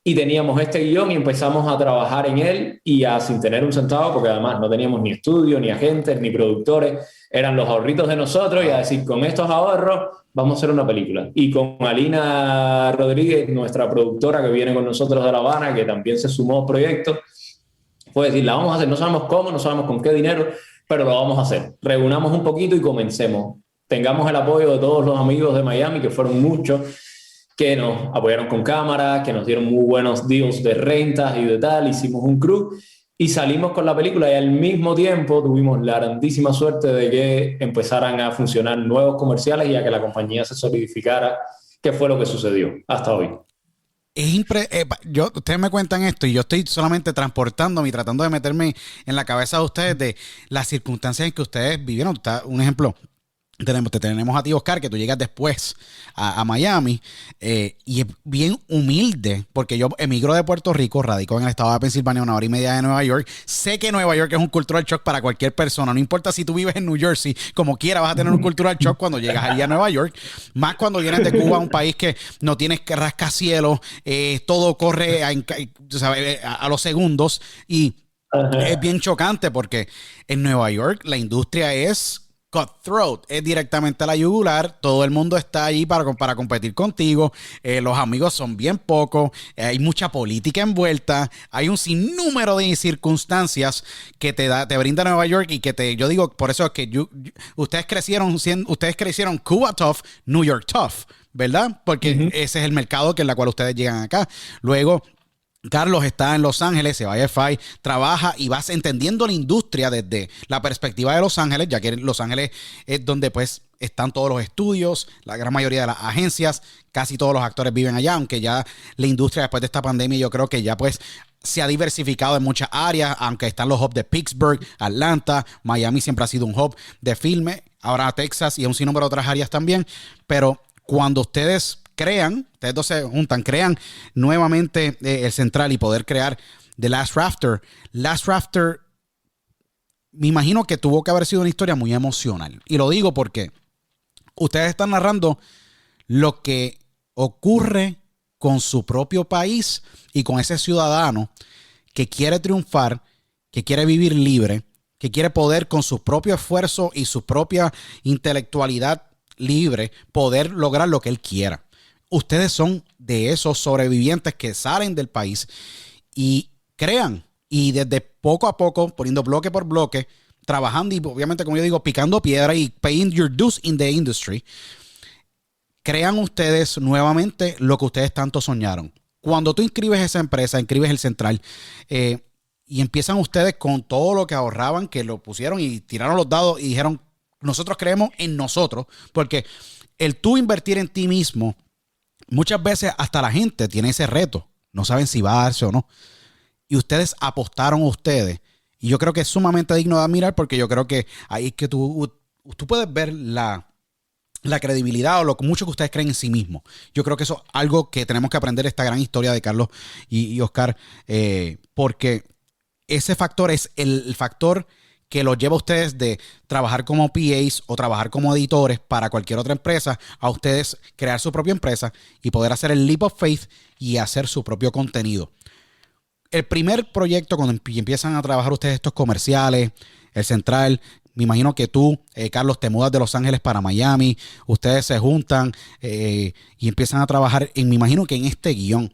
y teníamos este guión y empezamos a trabajar en él, y sin tener un centavo, porque además no teníamos ni estudio, ni agentes, ni productores. Eran los ahorritos de nosotros, y a decir, con estos ahorros vamos a hacer una película. Y con Alina Rodríguez, nuestra productora que viene con nosotros de La Habana, que también se sumó al proyecto, fue decir, la vamos a hacer. No sabemos cómo, no sabemos con qué dinero, pero lo vamos a hacer. Reunamos un poquito y comencemos. Tengamos el apoyo de todos los amigos de Miami, que fueron muchos, que nos apoyaron con cámaras, que nos dieron muy buenos deals de rentas y de tal. Hicimos un crew y salimos con la película, y al mismo tiempo tuvimos la grandísima suerte de que empezaran a funcionar nuevos comerciales y a que la compañía se solidificara, que fue lo que sucedió hasta hoy. Ustedes me cuentan esto y yo estoy solamente transportándome y tratando de meterme en la cabeza de ustedes de las circunstancias en que ustedes vivieron. Un ejemplo, tenemos a ti, Oscar, que tú llegas después a Miami, y es bien humilde, porque yo emigro de Puerto Rico, radico en el estado de Pensilvania, 1 hora y media de Nueva York. Sé que Nueva York es un cultural shock para cualquier persona, no importa si tú vives en New Jersey, como quiera vas a tener un cultural shock cuando llegas allí a Nueva York, más cuando vienes de Cuba, un país que no tienes rascacielos, todo corre a los segundos, y es bien chocante porque en Nueva York la industria es cutthroat, es directamente a la yugular, todo el mundo está allí para competir contigo, los amigos son bien pocos, hay mucha política envuelta, hay un sinnúmero de circunstancias que te brinda Nueva York y que yo digo, por eso es que ustedes crecieron Cuba tough, New York tough, ¿verdad? Porque ese es el mercado en el cual ustedes llegan acá. Luego, Carlos está en Los Ángeles, se va a IFI, trabaja y vas entendiendo la industria desde la perspectiva de Los Ángeles, ya que Los Ángeles es donde pues están todos los estudios, la gran mayoría de las agencias, casi todos los actores viven allá, aunque ya la industria después de esta pandemia yo creo que ya pues se ha diversificado en muchas áreas, aunque están los hubs de Pittsburgh, Atlanta, Miami siempre ha sido un hub de filme, ahora Texas y un sinnúmero de otras áreas también, pero cuando ustedes dos se juntan, crean nuevamente el Central y poder crear The Last Rafter. Last Rafter, me imagino que tuvo que haber sido una historia muy emocional. Y lo digo porque ustedes están narrando lo que ocurre con su propio país y con ese ciudadano que quiere triunfar, que quiere vivir libre, que quiere poder con su propio esfuerzo y su propia intelectualidad libre, poder lograr lo que él quiera. Ustedes son de esos sobrevivientes que salen del país y crean. Y desde poco a poco, poniendo bloque por bloque, trabajando y obviamente, como yo digo, picando piedra y paying your dues in the industry, crean ustedes nuevamente lo que ustedes tanto soñaron. Cuando tú inscribes esa empresa, inscribes el Central, y empiezan ustedes con todo lo que ahorraban, que lo pusieron y tiraron los dados y dijeron, nosotros creemos en nosotros, porque el tú invertir en ti mismo, muchas veces hasta la gente tiene ese reto. No saben si va a darse o no. Y ustedes apostaron a ustedes. Y yo creo que es sumamente digno de admirar porque yo creo que ahí es que tú puedes ver la credibilidad o lo mucho que ustedes creen en sí mismos. Yo creo que eso es algo que tenemos que aprender de esta gran historia de Carlos y Oscar, porque ese factor es el factor que los lleva a ustedes de trabajar como PAs o trabajar como editores para cualquier otra empresa, a ustedes crear su propia empresa y poder hacer el leap of faith y hacer su propio contenido. El primer proyecto, cuando empiezan a trabajar ustedes estos comerciales, el Central, me imagino que tú, Carlos, te mudas de Los Ángeles para Miami, ustedes se juntan y empiezan a trabajar, me imagino que en este guión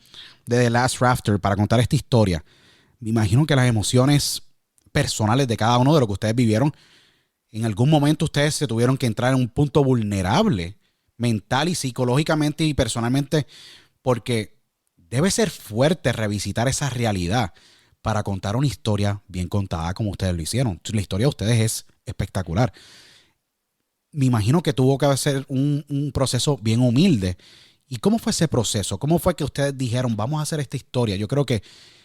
de The Last Rafter, para contar esta historia, me imagino que las emociones personales de cada uno de lo que ustedes vivieron, en algún momento ustedes se tuvieron que entrar en un punto vulnerable mental y psicológicamente y personalmente, porque debe ser fuerte revisitar esa realidad para contar una historia bien contada como ustedes lo hicieron. La historia de ustedes es espectacular. Me imagino que tuvo que ser un proceso bien humilde. ¿Y cómo fue ese proceso? ¿Cómo fue que ustedes dijeron, vamos a hacer esta historia? Yo creo que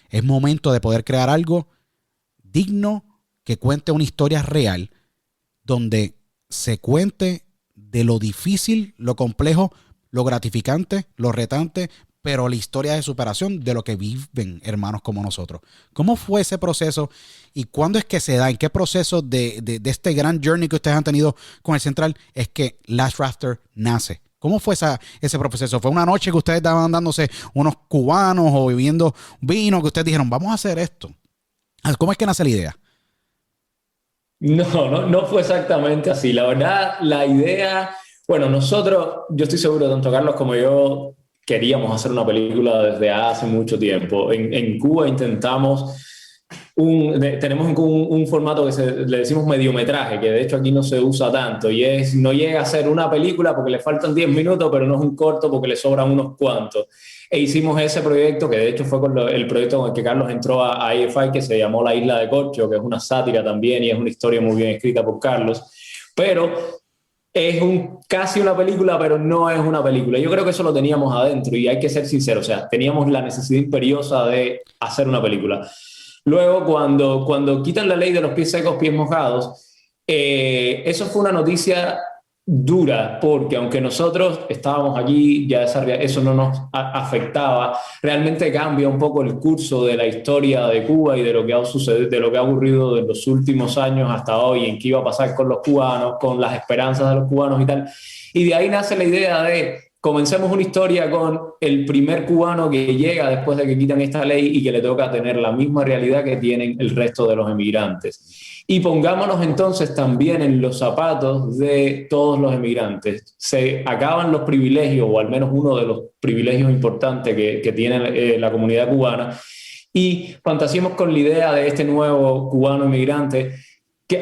es momento de poder crear algo digno que cuente una historia real, donde se cuente de lo difícil, lo complejo, lo gratificante, lo retante, pero la historia de superación de lo que viven hermanos como nosotros. ¿Cómo fue ese proceso y cuándo es que se da? ¿En qué proceso de este gran journey que ustedes han tenido con el Central es que Last Rafter nace? ¿Cómo fue ese proceso? ¿Fue una noche que ustedes estaban dándose unos cubanos o bebiendo vino que ustedes dijeron, vamos a hacer esto? ¿Cómo es que nace la idea? No fue exactamente así. La verdad, la idea, bueno, yo estoy seguro, tanto Carlos como yo, queríamos hacer una película desde hace mucho tiempo. En Cuba intentamos, tenemos un formato que le decimos mediometraje, que de hecho aquí no se usa tanto, y no llega a ser una película porque le faltan 10 minutos, pero no es un corto porque le sobran unos cuantos. E hicimos ese proyecto, que de hecho fue el proyecto con el que Carlos entró a IFI, que se llamó La Isla de Corcho, que es una sátira también y es una historia muy bien escrita por Carlos, pero es casi una película, pero no es una película. Yo creo que eso lo teníamos adentro y hay que ser sinceros, o sea, teníamos la necesidad imperiosa de hacer una película. Luego, cuando quitan la ley de los pies secos, pies mojados, eso fue una noticia dura, porque aunque nosotros estábamos allí, ya eso no nos afectaba, realmente cambia un poco el curso de la historia de Cuba y de lo que ha sucedido, de lo que ha ocurrido en los últimos años hasta hoy, en qué iba a pasar con los cubanos, con las esperanzas de los cubanos y tal. Y de ahí nace la idea de comencemos una historia con el primer cubano que llega después de que quitan esta ley y que le toca tener la misma realidad que tienen el resto de los emigrantes. Y pongámonos entonces también en los zapatos de todos los emigrantes. Se acaban los privilegios, o al menos uno de los privilegios importantes que tiene la comunidad cubana, y fantasiemos con la idea de este nuevo cubano emigrante,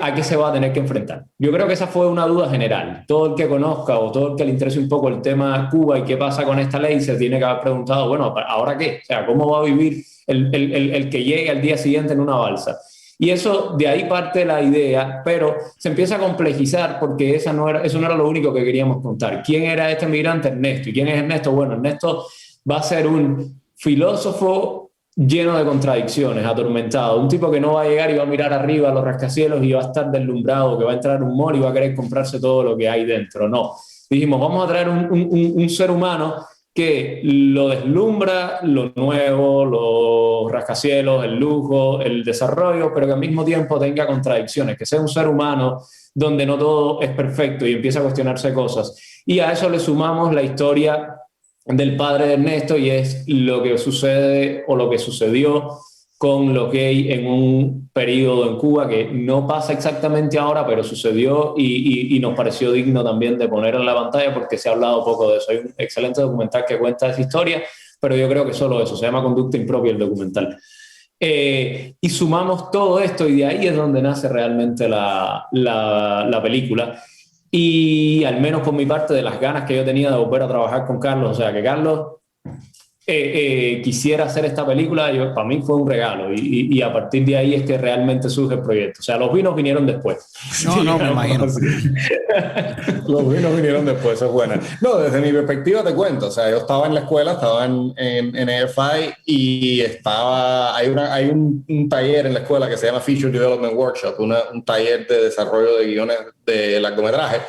¿a qué se va a tener que enfrentar? Yo creo que esa fue una duda general. Todo el que conozca o todo el que le interese un poco el tema Cuba y qué pasa con esta ley se tiene que haber preguntado, bueno, ¿ahora qué? O sea, ¿cómo va a vivir el que llegue al día siguiente en una balsa? Y eso, de ahí parte la idea, pero se empieza a complejizar porque eso no era lo único que queríamos contar. ¿Quién era este migrante? Ernesto. ¿Y quién es Ernesto? Bueno, Ernesto va a ser un filósofo lleno de contradicciones, atormentado, un tipo que no va a llegar y va a mirar arriba a los rascacielos y va a estar deslumbrado, que va a entrar a un mall y va a querer comprarse todo lo que hay dentro. No, dijimos, vamos a traer un ser humano que lo deslumbra, lo nuevo, los rascacielos, el lujo, el desarrollo, pero que al mismo tiempo tenga contradicciones, que sea un ser humano donde no todo es perfecto y empieza a cuestionarse cosas. Y a eso le sumamos la historia del padre de Ernesto, y es lo que sucede o lo que sucedió con los gays en un periodo en Cuba que no pasa exactamente ahora, pero sucedió y nos pareció digno también de poner en la pantalla porque se ha hablado poco de eso. Hay un excelente documental que cuenta esa historia, pero yo creo que solo eso, se llama Conducta Impropia el documental. Y sumamos todo esto y de ahí es donde nace realmente la película. Y al menos por mi parte, de las ganas que yo tenía de volver a trabajar con Carlos, o sea, que Carlos quisiera hacer esta película, para mí fue un regalo, y a partir de ahí es que realmente surge el proyecto. O sea, los vinos vinieron después. No, me imagino. Los vinos vinieron después, eso es buena. No, desde mi perspectiva te cuento, o sea, yo estaba en la escuela, estaba en EFI y hay un taller en la escuela que se llama Feature Development Workshop, un taller de desarrollo de guiones de largometraje,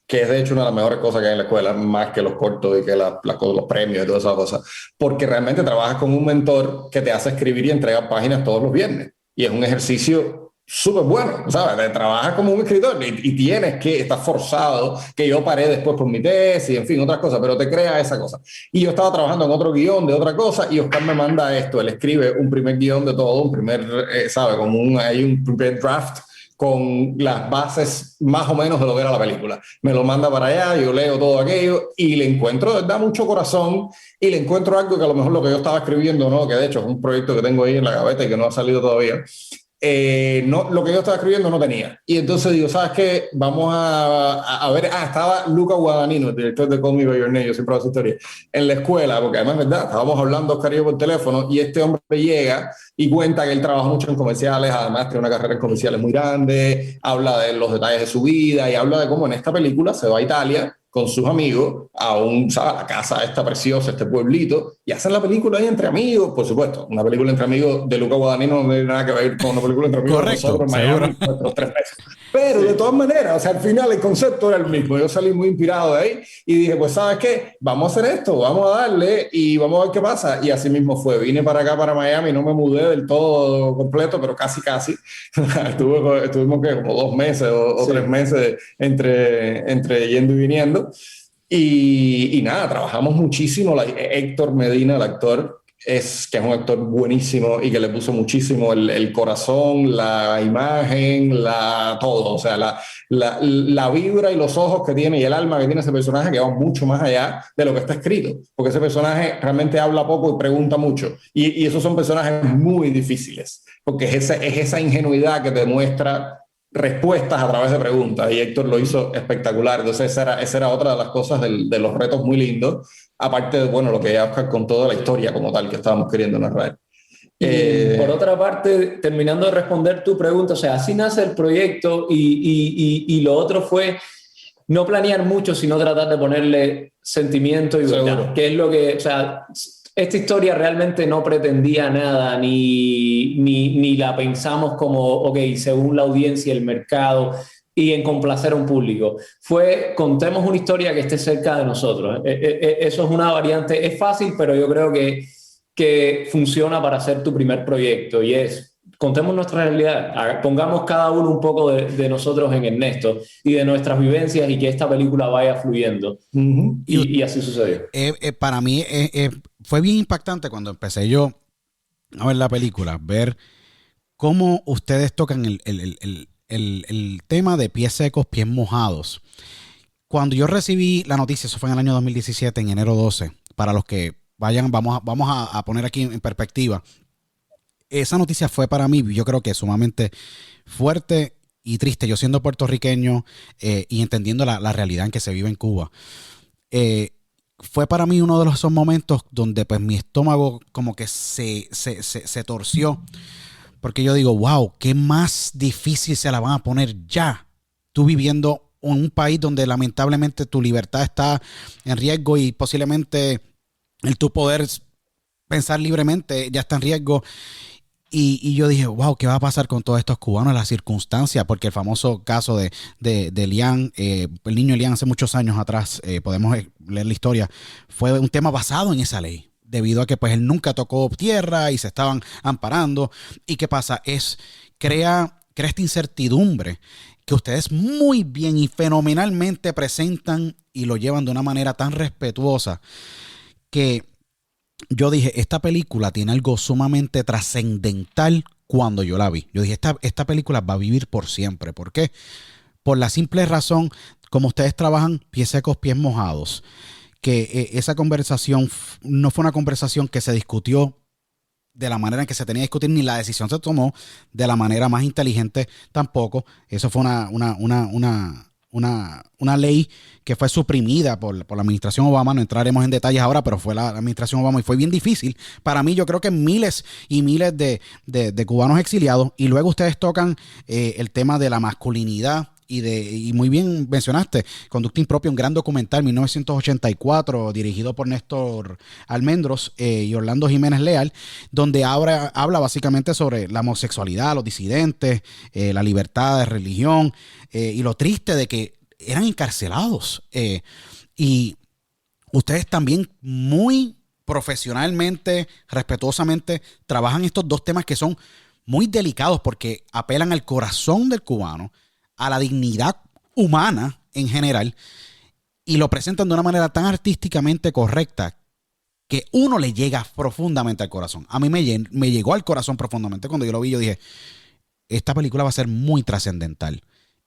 que es de hecho una de las mejores cosas que hay en la escuela, más que los cortos y que los premios y todas esas cosas, porque realmente trabajas con un mentor que te hace escribir y entregar páginas todos los viernes, y es un ejercicio súper bueno, ¿sabes? Trabajas como un escritor y tienes que estar forzado, que yo paré después por mi tesis, en fin, otras cosas, pero te crea esa cosa. Y yo estaba trabajando en otro guión de otra cosa y Oscar me manda esto, él escribe un primer guión de todo, un primer, ¿sabes? Hay un primer draft con las bases más o menos de lo que era la película. Me lo manda para allá, yo leo todo aquello y le encuentro, de verdad, mucho corazón, y le encuentro algo que a lo mejor lo que yo estaba escribiendo, ¿no? Que de hecho es un proyecto que tengo ahí en la gaveta y que no ha salido todavía. No, lo que yo estaba escribiendo no tenía. Y entonces digo, ¿sabes qué? Vamos a ver. Estaba Luca Guadagnino, el director de Call Me By Your Name, yo siempre hago esa historia, en la escuela, porque además es verdad, estábamos hablando Oscar y yo por teléfono, y este hombre llega y cuenta que él trabaja mucho en comerciales, además tiene una carrera en comerciales muy grande, habla de los detalles de su vida y habla de cómo en esta película se va a Italia con sus amigos a la casa esta preciosa, este pueblito, y hacen la película ahí entre amigos, por supuesto. Una película entre amigos de Luca Guadagnino no tiene nada que ver con una película entre amigos. Correcto, nosotros en Miami, nuestros 3 meses. Pero de todas maneras, o sea, al final el concepto era el mismo. Yo salí muy inspirado de ahí y dije, pues, ¿sabes qué? Vamos a hacer esto, vamos a darle y vamos a ver qué pasa. Y así mismo fue. Vine para acá, para Miami, no me mudé del todo completo, pero casi. Estuvimos como 2 meses o 3 meses entre yendo y viniendo. Y nada, trabajamos muchísimo. Héctor Medina, el actor, que es un actor buenísimo y que le puso muchísimo el corazón, la imagen, todo. O sea, la vibra y los ojos que tiene y el alma que tiene ese personaje, que va mucho más allá de lo que está escrito. Porque ese personaje realmente habla poco y pregunta mucho. Y esos son personajes muy difíciles, porque es esa ingenuidad que te muestra respuestas a través de preguntas, y Héctor lo hizo espectacular. Entonces esa era otra de las cosas de los retos muy lindos, aparte de, bueno, lo que ya Oscar contó de la historia como tal que estábamos queriendo narrar. Y por otra parte, terminando de responder tu pregunta, o sea, así nace el proyecto y lo otro fue no planear mucho, sino tratar de ponerle sentimiento y verdad, que es lo que, o sea, esta historia realmente no pretendía nada, ni la pensamos como, ok, según la audiencia y el mercado. y en complacer a un público. Contemos una historia que esté cerca de nosotros. Eso es una variante, es fácil, pero yo creo que funciona para hacer tu primer proyecto, y contemos nuestra realidad, pongamos cada uno un poco de nosotros en Ernesto y de nuestras vivencias, y que esta película vaya fluyendo. Y así sucedió. Para mí fue bien impactante cuando empecé yo a ver la película, ver cómo ustedes tocan el tema de pies secos, pies mojados. Cuando yo recibí la noticia, eso fue en el año 2017, en enero 12, para los que vayan, vamos a poner aquí en perspectiva. Esa noticia fue para mí, yo creo que sumamente fuerte y triste. Yo siendo puertorriqueño y entendiendo la realidad en que se vive en Cuba, fue para mí uno de esos momentos donde pues mi estómago como que se torció. Porque yo digo, wow, qué más difícil se la van a poner ya. Tú viviendo en un país donde lamentablemente tu libertad está en riesgo y posiblemente el tu poder pensar libremente ya está en riesgo. Y yo dije, wow, ¿qué va a pasar con todos estos cubanos? Las circunstancias, porque el famoso caso de Elian, el niño Elian, hace muchos años atrás, podemos leer la historia, fue un tema basado en esa ley, debido a que pues él nunca tocó tierra y se estaban amparando. ¿Y qué pasa? Crea esta incertidumbre que ustedes muy bien y fenomenalmente presentan y lo llevan de una manera tan respetuosa que yo dije, esta película tiene algo sumamente trascendental cuando yo la vi. Yo dije, esta película va a vivir por siempre. ¿Por qué? Por la simple razón, como ustedes trabajan pies secos, pies mojados, que esa conversación no fue una conversación que se discutió de la manera en que se tenía que discutir, ni la decisión se tomó de la manera más inteligente tampoco. Eso fue una ley que fue suprimida por la administración Obama. No entraremos en detalles ahora, pero fue la administración Obama y fue bien difícil. Para mí, yo creo que miles y miles de cubanos exiliados. Y luego ustedes tocan el tema de la masculinidad y muy bien mencionaste, Conducta Impropia, un gran documental, 1984, dirigido por Néstor Almendros y Orlando Jiménez Leal, donde habla básicamente sobre la homosexualidad, los disidentes, la libertad de religión y lo triste de que eran encarcelados. Y ustedes también muy profesionalmente, respetuosamente, trabajan estos dos temas que son muy delicados porque apelan al corazón del cubano, a la dignidad humana en general, y lo presentan de una manera tan artísticamente correcta que uno le llega profundamente al corazón. A mí me llegó al corazón profundamente cuando yo lo vi. Yo dije, esta película va a ser muy trascendental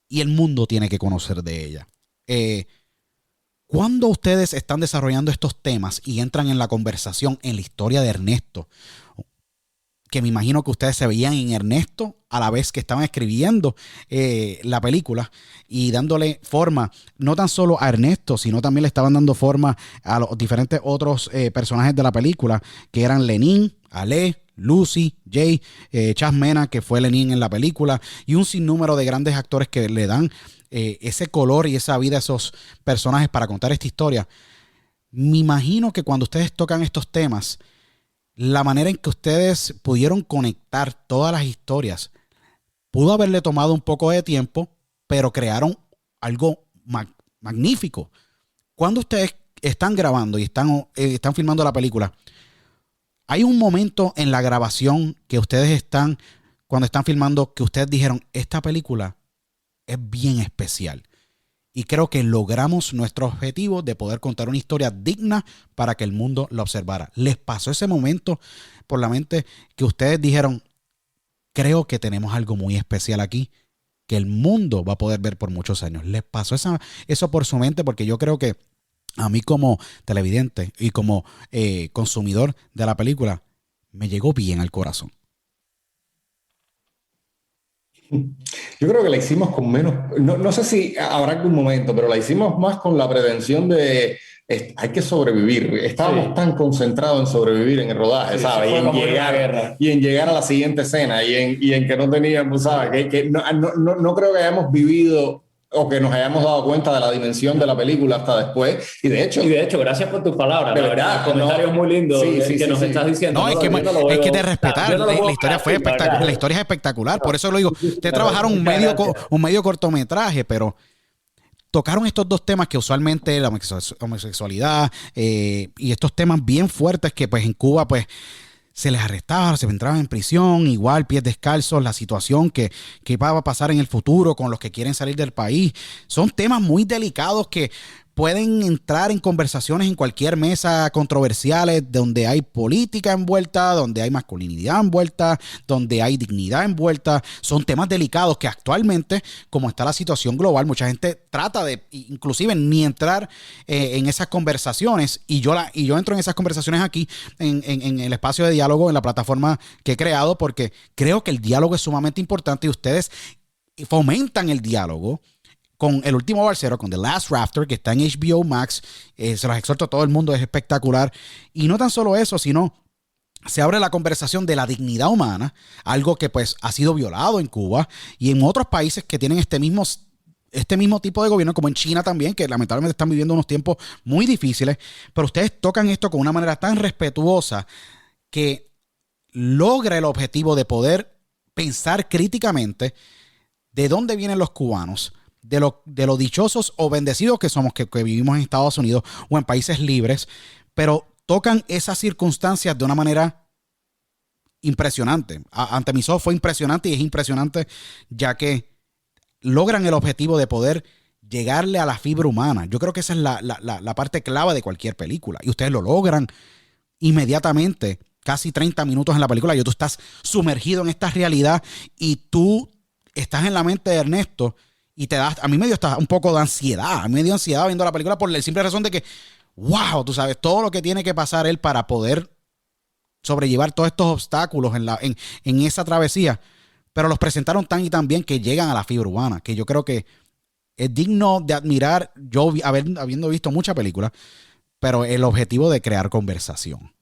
y el mundo tiene que conocer de ella. Cuando ustedes están desarrollando estos temas y entran en la conversación en la historia de Ernesto, que me imagino que ustedes se veían en Ernesto a la vez que estaban escribiendo la película y dándole forma, no tan solo a Ernesto, sino también le estaban dando forma a los diferentes otros personajes de la película, que eran Lenin, Ale, Lucy, Jay, Chas Mena, que fue Lenin en la película, y un sinnúmero de grandes actores que le dan ese color y esa vida a esos personajes para contar esta historia. Me imagino que cuando ustedes tocan estos temas, la manera en que ustedes pudieron conectar todas las historias pudo haberle tomado un poco de tiempo, pero crearon algo magnífico. Cuando ustedes están grabando y están filmando la película, hay un momento en la grabación que ustedes cuando están filmando, que ustedes dijeron, esta película es bien especial. Y creo que logramos nuestro objetivo de poder contar una historia digna para que el mundo la observara. ¿Les pasó ese momento por la mente que ustedes dijeron, creo que tenemos algo muy especial aquí que el mundo va a poder ver por muchos años? ¿Les pasó eso por su mente? Porque yo creo que a mí como televidente y como consumidor de la película, me llegó bien al corazón. Yo creo que la hicimos con menos, no sé si habrá algún momento, pero la hicimos más con la pretensión de hay que sobrevivir. Estábamos tan concentrados en sobrevivir en el rodaje, ¿sabes? Y en llegar a la siguiente escena y en que no teníamos, ¿sabes? Que no creo que hayamos vivido o que nos hayamos dado cuenta de la dimensión de la película hasta después. Y de hecho, gracias por tus palabras. De La verdad, verdad, comentarios muy lindos que nos estás diciendo. No, es que de respetar. La historia fue espectacular. La historia es espectacular. Por eso lo digo. Ustedes trabajaron un medio cortometraje, pero tocaron estos dos temas que usualmente la homosexualidad y estos temas bien fuertes que pues en Cuba pues se les arrestaba, se entraban en prisión, igual pies descalzos, la situación que va a pasar en el futuro con los que quieren salir del país. Son temas muy delicados que pueden entrar en conversaciones en cualquier mesa controversiales donde hay política envuelta, donde hay masculinidad envuelta, donde hay dignidad envuelta. Son temas delicados que actualmente, como está la situación global, mucha gente trata de inclusive ni entrar en esas conversaciones. Y yo entro en esas conversaciones aquí en el espacio de diálogo, en la plataforma que he creado, porque creo que el diálogo es sumamente importante y ustedes fomentan el diálogo con El Último Balsero, con The Last Rafter, que está en HBO Max. Se los exhorto a todo el mundo, es espectacular. Y no tan solo eso, sino se abre la conversación de la dignidad humana, algo que pues ha sido violado en Cuba y en otros países que tienen este mismo tipo de gobierno, como en China también, que lamentablemente están viviendo unos tiempos muy difíciles. Pero ustedes tocan esto con una manera tan respetuosa que logra el objetivo de poder pensar críticamente de dónde vienen los cubanos, de lo dichosos o bendecidos que somos, que vivimos en Estados Unidos o en países libres, pero tocan esas circunstancias de una manera impresionante. Ante mis ojos fue impresionante y es impresionante ya que logran el objetivo de poder llegarle a la fibra humana. Yo creo que esa es la parte clave de cualquier película y ustedes lo logran inmediatamente, casi 30 minutos en la película. Tú estás sumergido en esta realidad y tú estás en la mente de Ernesto. Y a mí me dio hasta un poco de ansiedad. A mí me dio ansiedad viendo la película por la simple razón de que, wow, tú sabes, todo lo que tiene que pasar él para poder sobrellevar todos estos obstáculos en esa travesía. Pero los presentaron tan y tan bien que llegan a la fibra humana, que yo creo que es digno de admirar, yo habiendo visto muchas películas, pero el objetivo de crear conversación.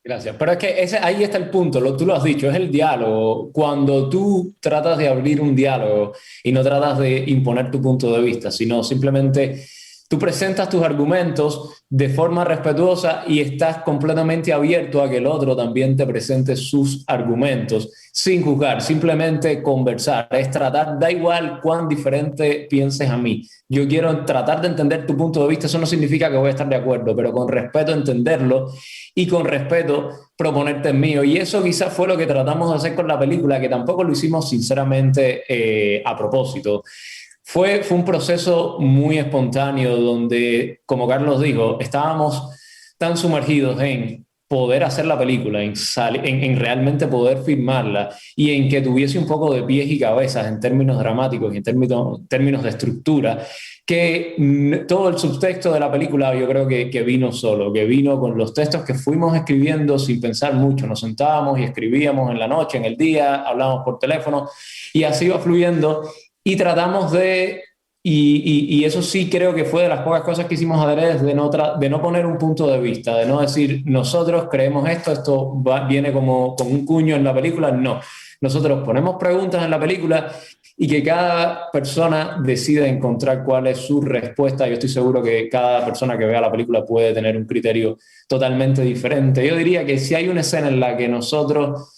Gracias, pero es que ahí está el punto, tú lo has dicho, es el diálogo. Cuando tú tratas de abrir un diálogo y no tratas de imponer tu punto de vista, sino simplemente tú presentas tus argumentos de forma respetuosa y estás completamente abierto a que el otro también te presente sus argumentos, sin juzgar, simplemente conversar. Es tratar, da igual cuán diferente pienses a mí. Yo quiero tratar de entender tu punto de vista, eso no significa que voy a estar de acuerdo, pero con respeto entenderlo y con respeto proponerte el mío. Y eso quizás fue lo que tratamos de hacer con la película, que tampoco lo hicimos sinceramente a propósito. Fue un proceso muy espontáneo donde, como Carlos dijo, estábamos tan sumergidos en poder hacer la película, en realmente poder filmarla y en que tuviese un poco de pies y cabezas en términos dramáticos y en términos de estructura, que todo el subtexto de la película yo creo que vino solo, que vino con los textos que fuimos escribiendo sin pensar mucho. Nos sentábamos y escribíamos en la noche, en el día, hablábamos por teléfono y así iba fluyendo. Y tratamos y eso sí creo que fue de las pocas cosas que hicimos adrede, de no poner un punto de vista, de no decir nosotros creemos esto viene como un cuño en la película. No, nosotros ponemos preguntas en la película y que cada persona decide encontrar cuál es su respuesta. Yo estoy seguro que cada persona que vea la película puede tener un criterio totalmente diferente. Yo diría que si hay una escena en la que nosotros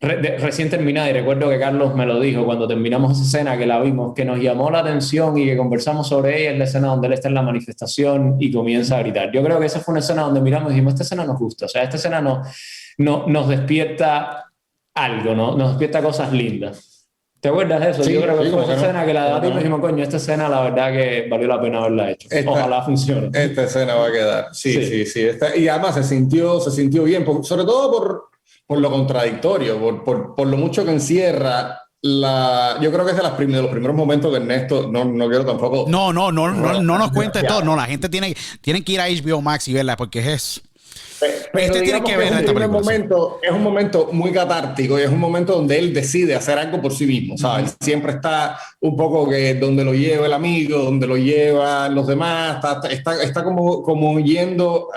recién terminada, y recuerdo que Carlos me lo dijo cuando terminamos esa escena, que la vimos, que nos llamó la atención y que conversamos sobre ella, es la escena donde él está en la manifestación y comienza a gritar. Yo creo que esa fue una escena donde miramos y dijimos, esta escena nos gusta, o sea, esta escena nos despierta algo, ¿no? Nos despierta cosas lindas. ¿Te acuerdas de eso? Sí, yo creo que sí, fue esa escena que la debatimos y no. dijimos, coño, esta escena la verdad que valió la pena haberla hecho. Ojalá funcione. Esta escena va a quedar. Sí. Y además se sintió bien, sobre todo por lo contradictorio, por lo mucho que encierra yo creo que es de los primeros momentos de Ernesto. No quiero tampoco. No nos cuentes todo. No, la gente tiene que ir a HBO Max y verla porque es. Tiene que ver esta película. Es un momento muy catártico y es un momento donde él decide hacer algo por sí mismo. ¿Sabes? Él siempre está un poco que donde lo lleva el amigo, donde lo llevan los demás, está como yendo,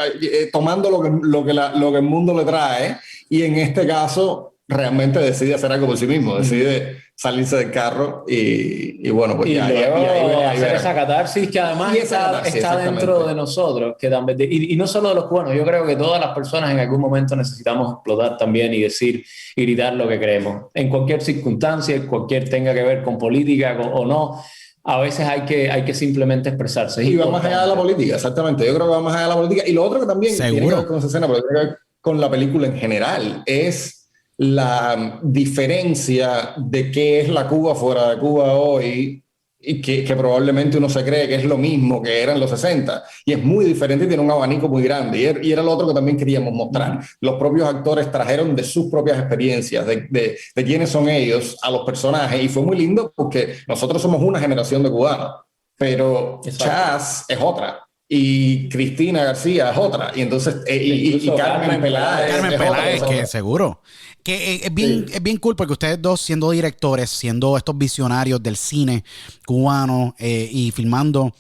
tomando lo que el mundo le trae, y en este caso realmente decide hacer algo por sí mismo, decide salirse del carro y bueno, pues y ya, luego ahí hacer veremos. esa catarsis que además Y esa catarsis, está exactamente. dentro de nosotros, que también, y no solo de los cubanos, yo creo que todas las personas en algún momento necesitamos explotar también y decir y gritar lo que creemos, en cualquier circunstancia, cualquier tenga que ver con política o no, a veces hay que simplemente expresarse. Y va más allá de la política, exactamente. Yo creo que va más allá de la política. Y lo otro que también ¿Seguro? tiene que ver con esa escena, pero tiene que ver con la película en general, es la diferencia de qué es la Cuba fuera de Cuba hoy y que probablemente uno se cree que es lo mismo que era en los 60. Y es muy diferente y tiene un abanico muy grande. Y era lo otro que también queríamos mostrar. Los propios actores trajeron de sus propias experiencias, de quiénes son ellos, a los personajes. Y fue muy lindo porque nosotros somos una generación de cubanos, pero Chas es otra. Y Cristina García es otra. Y entonces, y Carmen Peláez. Carmen es Peláez, otra. que seguro. Que es bien cool porque ustedes dos, siendo directores, siendo estos visionarios del cine cubano y filmando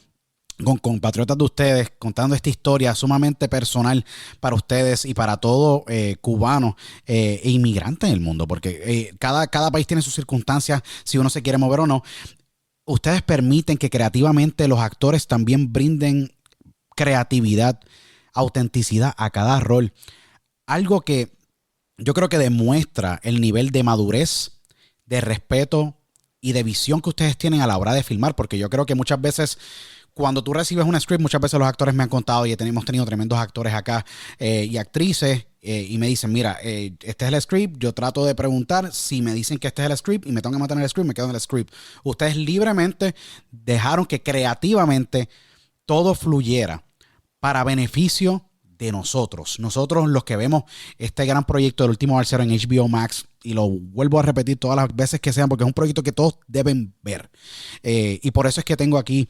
con compatriotas de ustedes, contando esta historia sumamente personal para ustedes y para todo cubano e inmigrante en el mundo, porque cada país tiene sus circunstancias, si uno se quiere mover o no. Ustedes permiten que creativamente los actores también brinden creatividad, autenticidad a cada rol. Algo que yo creo que demuestra el nivel de madurez, de respeto y de visión que ustedes tienen a la hora de filmar, porque yo creo que muchas veces cuando tú recibes un script, muchas veces los actores me han contado y hemos tenido tremendos actores acá y actrices y me dicen, mira, este es el script, yo trato de preguntar, si me dicen que este es el script y me tengo que mantener el script, me quedo en el script. Ustedes libremente dejaron que creativamente todo fluyera para beneficio de nosotros los que vemos este gran proyecto del Último Balsero en HBO Max, y lo vuelvo a repetir todas las veces que sean porque es un proyecto que todos deben ver y por eso es que tengo aquí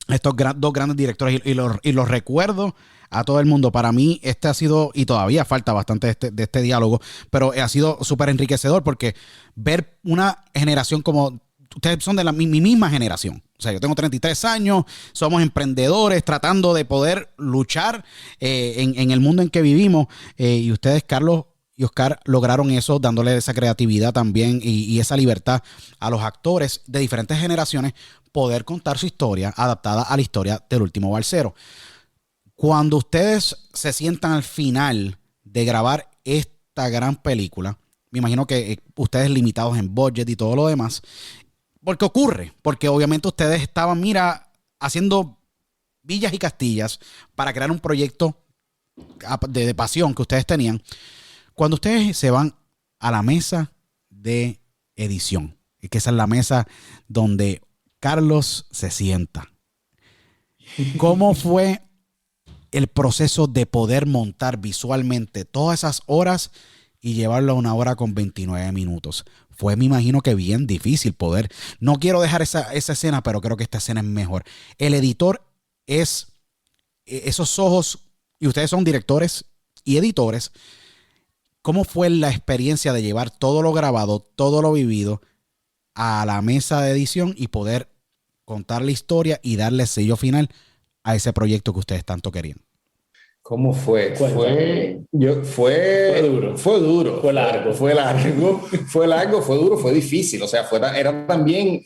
estos dos grandes directores y los recuerdo a todo el mundo. Para mí este ha sido, y todavía falta bastante de este diálogo, pero ha sido súper enriquecedor porque ver una generación como ustedes son de mi misma generación. O sea, yo tengo 33 años, somos emprendedores tratando de poder luchar en el mundo en que vivimos. Y ustedes, Carlos y Oscar, lograron eso dándole esa creatividad también y esa libertad a los actores de diferentes generaciones poder contar su historia adaptada a la historia del Último Balsero. Cuando ustedes se sientan al final de grabar esta gran película, me imagino que ustedes limitados en budget y todo lo demás, porque ocurre, porque obviamente ustedes estaban, haciendo villas y castillas para crear un proyecto de pasión que ustedes tenían. Cuando ustedes se van a la mesa de edición, que esa es la mesa donde Carlos se sienta, ¿cómo fue el proceso de poder montar visualmente todas esas horas y llevarlo a 1 hora con 29 minutos? Fue, me imagino que bien difícil poder. No quiero dejar esa escena, pero creo que esta escena es mejor. El editor es esos ojos, y ustedes son directores y editores. ¿Cómo fue la experiencia de llevar todo lo grabado, todo lo vivido a la mesa de edición y poder contar la historia y darle sello final a ese proyecto que ustedes tanto querían? ¿Cómo fue? Cuéntame. Fue duro. Fue duro. Fue largo. Fue largo, fue duro, fue difícil. O sea, era también,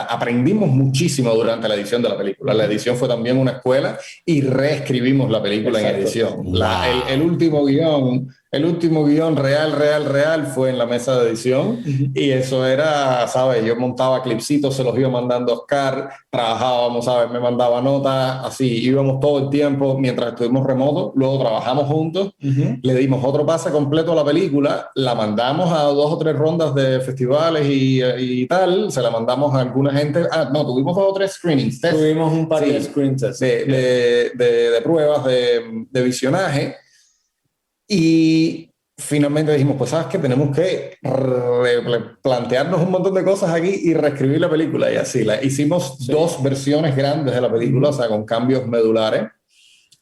aprendimos muchísimo durante la edición de la película. La edición fue también una escuela y reescribimos la película. Exacto. En edición. Wow. El último guión real fue en la mesa de edición. Y eso era, ¿sabes? Yo montaba clipsitos, se los iba mandando a Oscar, trabajábamos, ¿sabes? Me mandaba notas, así, íbamos todo el tiempo mientras estuvimos remotos, luego trabajamos juntos, le dimos otro pase completo a la película, la mandamos a 2 o 3 rondas de festivales y tal, se la mandamos a alguna gente, tuvimos 2 o 3 screenings, tuvimos un par de screen tests de pruebas de visionaje. Y finalmente dijimos, pues sabes que tenemos que plantearnos un montón de cosas aquí y reescribir la película. Y así hicimos 2 versiones grandes de la película, o sea, con cambios medulares.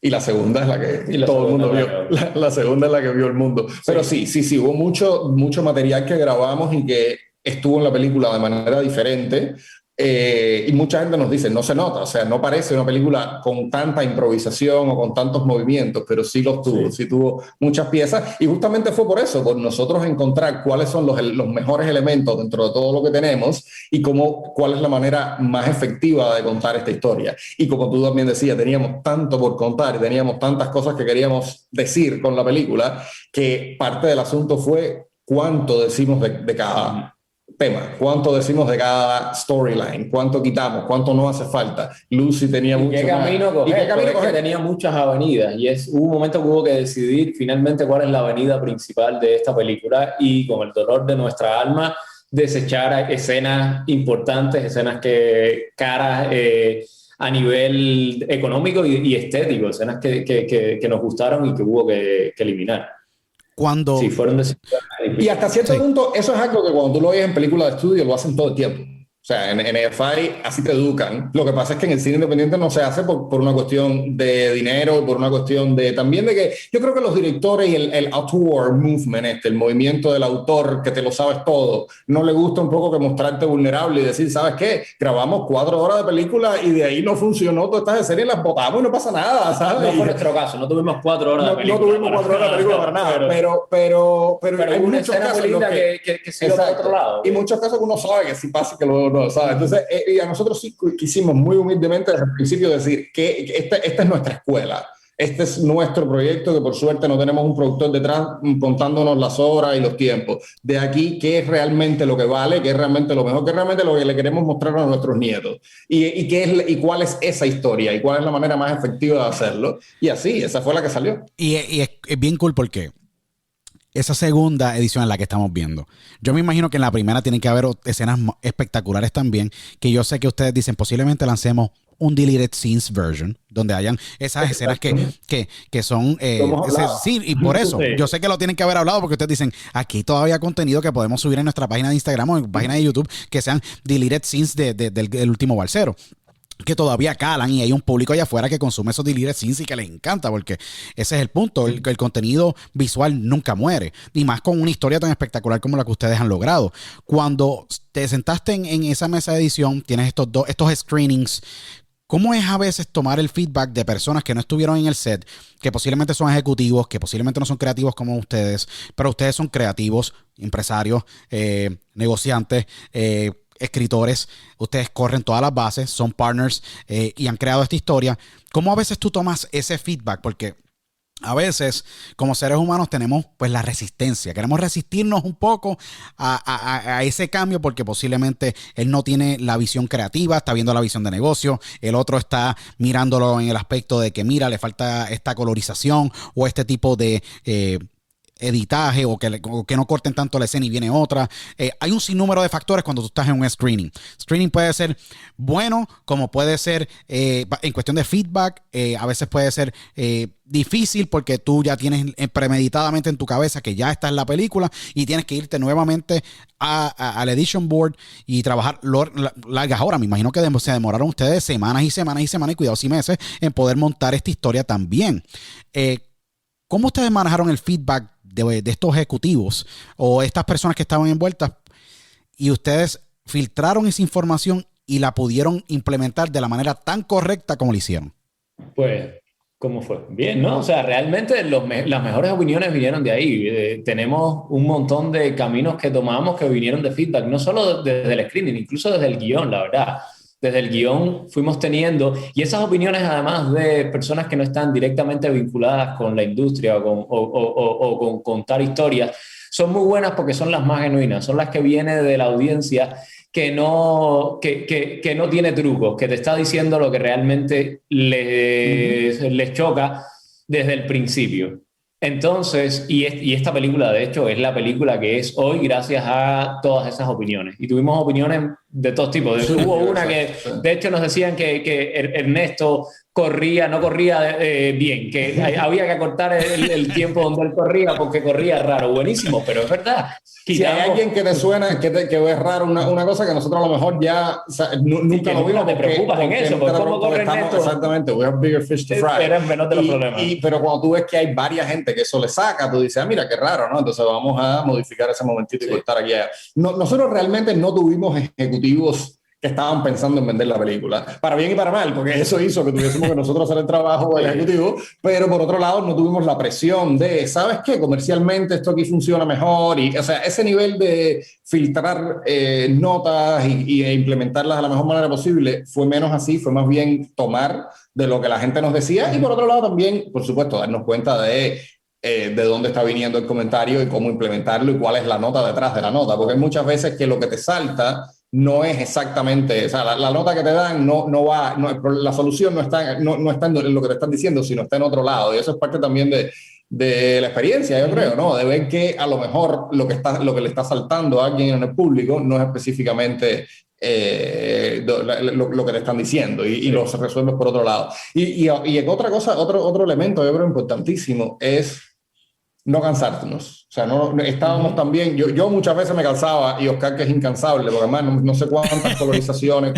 Y la segunda es la que todo el mundo vio. La segunda es la que vio el mundo. Sí. Pero sí, hubo mucho material que grabamos y que estuvo en la película de manera diferente. Y mucha gente nos dice, no se nota, o sea, no parece una película con tanta improvisación o con tantos movimientos, pero sí los tuvo, sí tuvo muchas piezas, y justamente fue por eso, por nosotros encontrar cuáles son los mejores elementos dentro de todo lo que tenemos y cuál es la manera más efectiva de contar esta historia. Y como tú también decías, teníamos tanto por contar y teníamos tantas cosas que queríamos decir con la película, que parte del asunto fue cuánto decimos de cada tema, cuánto decimos de cada storyline, cuánto quitamos, cuánto no hace falta. Lucy tenía mucho qué camino coger, ¿Y qué camino coger? Tenía muchas avenidas y hubo un momento que hubo que decidir finalmente cuál es la avenida principal de esta película, y con el dolor de nuestra alma desechar escenas importantes, escenas caras a nivel económico y estético, escenas que nos gustaron y que hubo que eliminar. Cuando... Sí, fueron y hasta cierto punto, eso es algo que cuando tú lo ves en películas de estudio lo hacen todo el tiempo. O sea, en EFI así te educan. Lo que pasa es que en el cine independiente no se hace por una cuestión de dinero, por una cuestión también de que yo creo que los directores y el auteur movement, el movimiento del autor que te lo sabes todo, no le gusta un poco que mostrarte vulnerable y decir, ¿sabes qué? Grabamos 4 horas de película y de ahí no funcionó todas estas escenas y las botamos y no pasa nada, ¿sabes? No fue nuestro caso, no tuvimos 4 horas de película. No tuvimos 4 horas de película para nada, pero hay una muchos escena casos linda que se iba para otro lado. Y muchos casos que uno sabe que sí pasa y que luego no, ¿sabes? Entonces, y a nosotros sí quisimos muy humildemente desde el principio decir que esta es nuestra escuela. Este es nuestro proyecto, que por suerte no tenemos un productor detrás contándonos las horas y los tiempos. De aquí, ¿qué es realmente lo que vale? ¿Qué es realmente lo mejor? ¿Qué es realmente lo que le queremos mostrar a nuestros nietos? ¿Y cuál es esa historia? ¿Y cuál es la manera más efectiva de hacerlo? Y así, esa fue la que salió. Y es bien cool porque esa segunda edición en la que estamos viendo, yo me imagino que en la primera tienen que haber escenas espectaculares también, que yo sé que ustedes dicen posiblemente lancemos un deleted scenes version donde hayan esas escenas que son sí, y por eso yo sé que lo tienen que haber hablado, porque ustedes dicen aquí todavía contenido que podemos subir en nuestra página de Instagram o en página de YouTube que sean deleted scenes del último balsero, que todavía calan, y hay un público allá afuera que consume esos deleted scenes y que les encanta, porque ese es el punto, el contenido visual nunca muere, y más con una historia tan espectacular como la que ustedes han logrado. Cuando te sentaste en esa mesa de edición, tienes estos screenings, ¿cómo es a veces tomar el feedback de personas que no estuvieron en el set, que posiblemente son ejecutivos, que posiblemente no son creativos como ustedes, pero ustedes son creativos, empresarios, negociantes, escritores, ustedes corren todas las bases, son partners y han creado esta historia? ¿Cómo a veces tú tomas ese feedback? Porque a veces, como seres humanos, tenemos pues la resistencia. Queremos resistirnos un poco a ese cambio, porque posiblemente él no tiene la visión creativa, está viendo la visión de negocio. El otro está mirándolo en el aspecto de que, mira, le falta esta colorización o este tipo de editaje, o que no corten tanto la escena y viene otra. Hay un sinnúmero de factores cuando tú estás en un screening. Screening puede ser bueno, como puede ser en cuestión de feedback, a veces puede ser difícil porque tú ya tienes premeditadamente en tu cabeza que ya está en la película y tienes que irte nuevamente al edition board y trabajar largas horas. Me imagino que se demoraron ustedes semanas y semanas y semanas, y cuidado si meses, en poder montar esta historia también. ¿Cómo ustedes manejaron el feedback de estos ejecutivos o estas personas que estaban envueltas, y ustedes filtraron esa información y la pudieron implementar de la manera tan correcta como lo hicieron? Pues, ¿cómo fue? Bien, ¿no? O sea, realmente las mejores opiniones vinieron de ahí. Tenemos un montón de caminos que tomamos que vinieron de feedback, no solo desde el screening, incluso desde el guión, la verdad. Desde el guión fuimos teniendo, y esas opiniones, además de personas que no están directamente vinculadas con la industria o con contar historias, son muy buenas porque son las más genuinas, son las que vienen de la audiencia que no tiene trucos, que te está diciendo lo que realmente les choca desde el principio. Entonces, y esta película, de hecho, es la película que es hoy gracias a todas esas opiniones. Y tuvimos opiniones de todos tipos. Hubo una que, de hecho, nos decían que Ernesto no corría bien, que había que acortar el tiempo donde él corría porque corría raro. Buenísimo, pero es verdad. Si hay alguien que te suena, que ves raro una cosa que nosotros a lo mejor ya nunca lo vimos. Te preocupas en eso, porque ¿cómo corre Ernesto? Exactamente, we have bigger fish to fry. Era menos de los problemas. Pero cuando tú ves que hay varias gente que eso le saca, tú dices, mira, qué raro, ¿no? Entonces vamos a modificar ese momentito y cortar aquí allá. Nosotros realmente no tuvimos ejecutivos que estaban pensando en vender la película. Para bien y para mal, porque eso hizo que tuviésemos que nosotros hacer el trabajo ejecutivo, pero por otro lado no tuvimos la presión de, ¿sabes qué? Comercialmente esto aquí funciona mejor. Y, o sea, ese nivel de filtrar notas e implementarlas de la mejor manera posible fue menos así, fue más bien tomar de lo que la gente nos decía y por otro lado también, por supuesto, darnos cuenta de dónde está viniendo el comentario y cómo implementarlo y cuál es la nota detrás de la nota, porque hay muchas veces que lo que te salta no es exactamente, o sea, la nota que te dan no va, la solución no está en lo que te están diciendo, sino está en otro lado, y eso es parte también de la experiencia, yo creo, ¿no? De ver que a lo mejor lo que le está saltando a alguien en el público no es específicamente lo que te están diciendo y lo resuelves por otro lado. Y otra cosa, otro elemento yo creo importantísimo es no cansarnos. O sea, no estábamos también, yo muchas veces me cansaba y Oscar que es incansable, porque además no sé cuántas colorizaciones,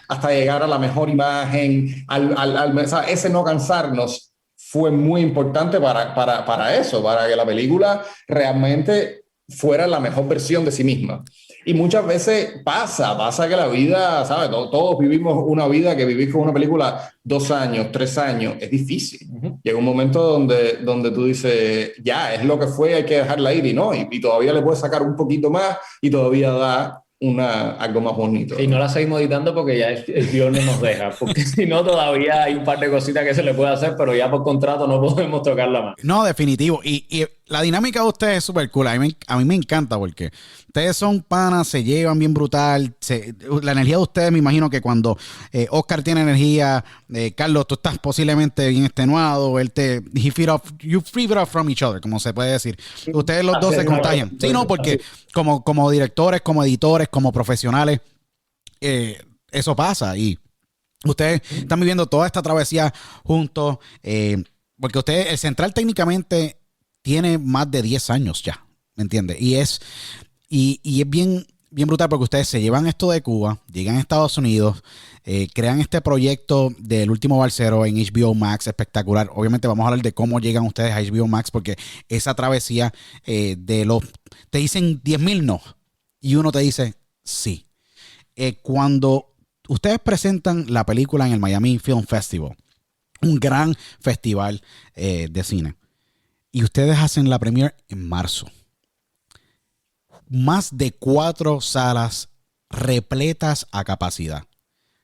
hasta llegar a la mejor imagen, o sea, ese no cansarnos fue muy importante para eso, para que la película realmente fuera la mejor versión de sí misma. Y muchas veces pasa que la vida, ¿sabes? Todos vivimos una vida que vivir con una película 2 años, 3 años, es difícil. Llega un momento donde tú dices, ya, es lo que fue, hay que dejarla ir y no, y todavía le puedes sacar un poquito más y todavía da algo más bonito. Y no la seguimos editando porque ya el Dios no nos deja, porque si no todavía hay un par de cositas que se le puede hacer, pero ya por contrato no podemos tocarla más. No, definitivo. Y la dinámica de ustedes es súper cool. A mí me encanta porque ustedes son panas, se llevan bien brutal. La energía de ustedes, me imagino que cuando Oscar tiene energía, Carlos, tú estás posiblemente bien extenuado, you feed off from each other, como se puede decir. Ustedes los dos se contagian. Sí, no, porque como directores, como editores, como profesionales, eso pasa. Y ustedes están viviendo toda esta travesía juntos, porque el Central técnicamente tiene más de 10 años ya, ¿me entiendes? Y es bien, bien brutal porque ustedes se llevan esto de Cuba, llegan a Estados Unidos, crean este proyecto del último balsero en HBO Max, espectacular. Obviamente vamos a hablar de cómo llegan ustedes a HBO Max porque esa travesía te dicen 10,000 no y uno te dice sí. Cuando ustedes presentan la película en el Miami Film Festival, un gran festival de cine, y ustedes hacen la premiere en marzo, más de 4 salas repletas a capacidad.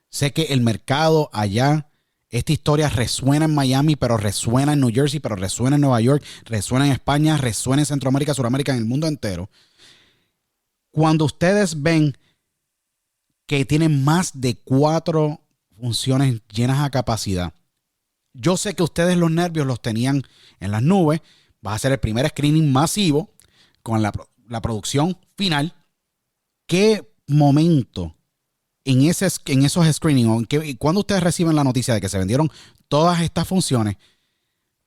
Sé que el mercado allá, esta historia resuena en Miami, pero resuena en New Jersey, pero resuena en Nueva York, resuena en España, resuena en Centroamérica, Suramérica, en el mundo entero. Cuando ustedes ven que tienen más de 4 funciones llenas a capacidad, yo sé que ustedes los nervios los tenían en las nubes. Va a ser el primer screening masivo con la producción final. ¿Qué momento en esos screenings, cuando ustedes reciben la noticia de que se vendieron todas estas funciones,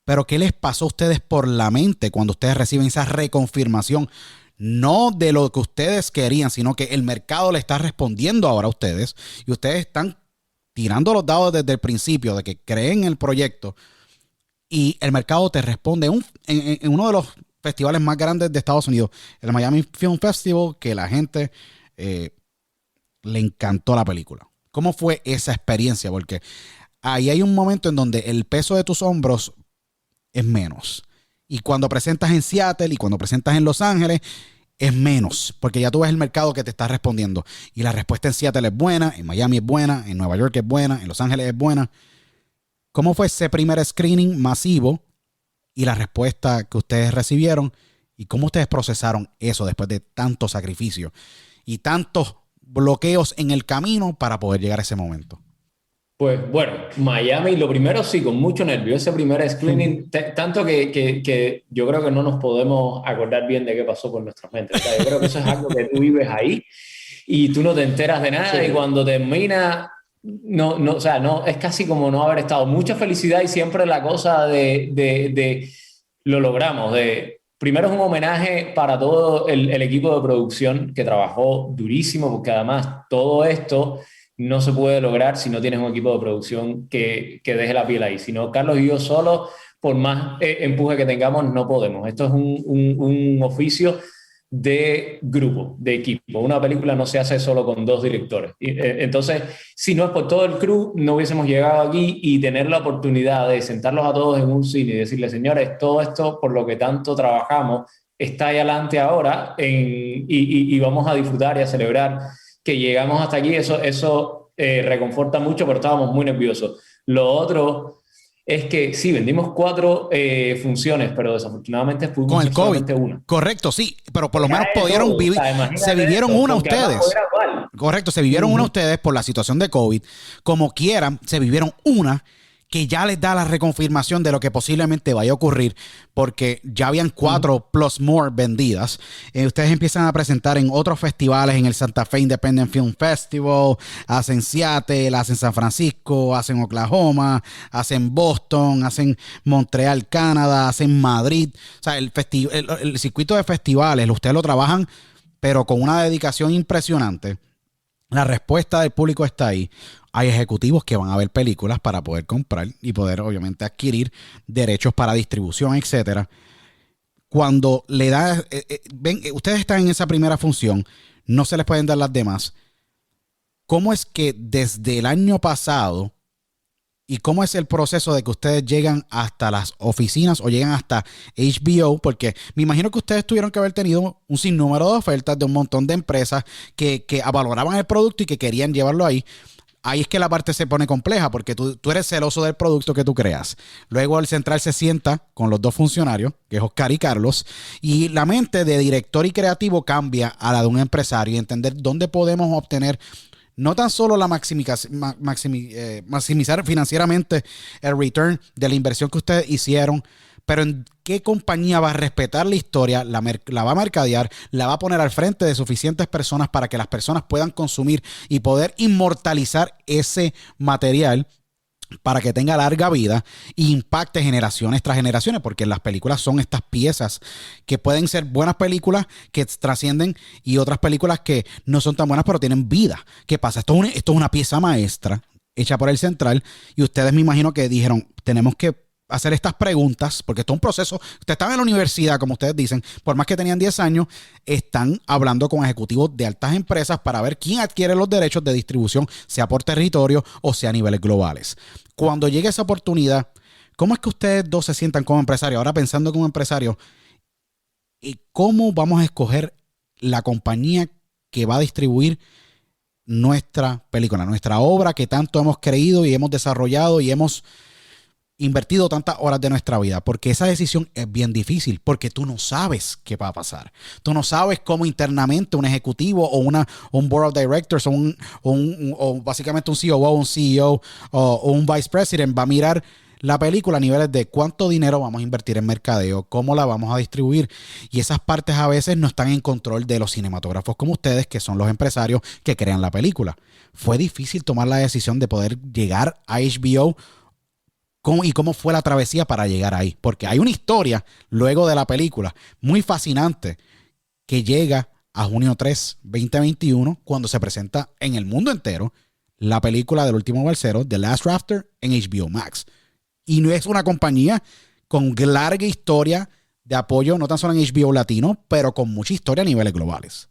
pero qué les pasó a ustedes por la mente cuando ustedes reciben esa reconfirmación? No de lo que ustedes querían, sino que el mercado le está respondiendo ahora a ustedes y ustedes están tirando los dados desde el principio de que creen en el proyecto y el mercado te responde en uno de los festivales más grandes de Estados Unidos, el Miami Film Festival, que la gente le encantó la película. ¿Cómo fue esa experiencia? Porque ahí hay un momento en donde el peso de tus hombros es menos. Y cuando presentas en Seattle y cuando presentas en Los Ángeles, es menos, porque ya tú ves el mercado que te está respondiendo. Y la respuesta en Seattle es buena, en Miami es buena, en Nueva York es buena, en Los Ángeles es buena. ¿Cómo fue ese primer screening masivo y la respuesta que ustedes recibieron? ¿Y cómo ustedes procesaron eso después de tanto sacrificio y tantos bloqueos en el camino para poder llegar a ese momento? Pues bueno, Miami, lo primero sí, con mucho nervio, ese primer screening, tanto que yo creo que no nos podemos acordar bien de qué pasó por nuestras mentes. O sea, yo creo que eso es algo que tú vives ahí y tú no te enteras de nada, sí. Y cuando termina, o sea, es casi como no haber estado. Mucha felicidad y siempre la cosa de lo logramos. Primero es un homenaje para todo el equipo de producción que trabajó durísimo, porque además todo esto no se puede lograr si no tienes un equipo de producción que deje la piel ahí. Si no, Carlos y yo solos, por más empuje que tengamos, no podemos. Esto es un oficio de grupo, de equipo. Una película no se hace solo con 2 directores. Entonces, si no es por todo el crew, no hubiésemos llegado aquí, y tener la oportunidad de sentarlos a todos en un cine y decirles, señores, todo esto por lo que tanto trabajamos está ahí adelante ahora, y vamos a disfrutar y a celebrar que llegamos hasta aquí. Eso reconforta mucho, pero estábamos muy nerviosos. Lo otro es que sí, vendimos 4 funciones, pero desafortunadamente Con pudimos el hacer COVID. solamente una. Correcto, sí, pero por lo menos Cae pudieron todo. vivir, O sea, imagínate se vivieron eso, una porque ustedes. abajo era igual. Correcto, se vivieron una ustedes por la situación de COVID. Como quieran, se vivieron una que ya les da la reconfirmación de lo que posiblemente vaya a ocurrir, porque ya habían 4 plus more vendidas. Ustedes empiezan a presentar en otros festivales, en el Santa Fe Independent Film Festival, hacen Seattle, hacen San Francisco, hacen Oklahoma, hacen Boston, hacen Montreal, Canadá, hacen Madrid. O sea, el circuito de festivales, ustedes lo trabajan, pero con una dedicación impresionante. La respuesta del público está ahí. Hay ejecutivos que van a ver películas para poder comprar y poder, obviamente, adquirir derechos para distribución, etcétera. Cuando le da, ven, ustedes están en esa primera función, no se les pueden dar las demás. ¿Cómo es que desde el año pasado, y cómo es el proceso de que ustedes llegan hasta las oficinas o llegan hasta HBO? Porque me imagino que ustedes tuvieron que haber tenido un sinnúmero de ofertas de un montón de empresas que valoraban el producto y que querían llevarlo ahí. Ahí es que la parte se pone compleja, porque tú eres celoso del producto que tú creas. Luego el central se sienta con los 2 funcionarios, que es Oscar y Carlos, y la mente de director y creativo cambia a la de un empresario, y entender dónde podemos obtener no tan solo la maximizar financieramente el return de la inversión que ustedes hicieron, pero en qué compañía va a respetar la historia, la va a mercadear, la va a poner al frente de suficientes personas para que las personas puedan consumir y poder inmortalizar ese material para que tenga larga vida e impacte generaciones tras generaciones, porque las películas son estas piezas que pueden ser buenas películas que trascienden, y otras películas que no son tan buenas pero tienen vida. ¿Qué pasa? Esto es una pieza maestra hecha por el central, y ustedes me imagino que dijeron, tenemos que hacer estas preguntas, porque esto es un proceso. Ustedes están en la universidad, como ustedes dicen, por más que tenían 10 años, están hablando con ejecutivos de altas empresas para ver quién adquiere los derechos de distribución, sea por territorio o sea a niveles globales. Cuando llegue esa oportunidad, ¿cómo es que ustedes 2 se sientan como empresarios? Ahora pensando como empresarios, ¿y cómo vamos a escoger la compañía que va a distribuir nuestra película, nuestra obra que tanto hemos creído y hemos desarrollado y hemos invertido tantas horas de nuestra vida? Porque esa decisión es bien difícil, porque tú no sabes qué va a pasar. Tú no sabes cómo internamente un ejecutivo o un board of directors o básicamente un COO, un CEO o un vice president va a mirar la película a niveles de cuánto dinero vamos a invertir en mercadeo, cómo la vamos a distribuir, y esas partes a veces no están en control de los cinematógrafos como ustedes, que son los empresarios que crean la película. Fue difícil tomar la decisión de poder llegar a HBO. ¿Cómo fue la travesía para llegar ahí? Porque hay una historia luego de la película muy fascinante que llega a junio 3, 2021, cuando se presenta en el mundo entero la película del último balsero, The Last Rafter, en HBO Max. Y no es una compañía con larga historia de apoyo, no tan solo en HBO Latino, pero con mucha historia a niveles globales.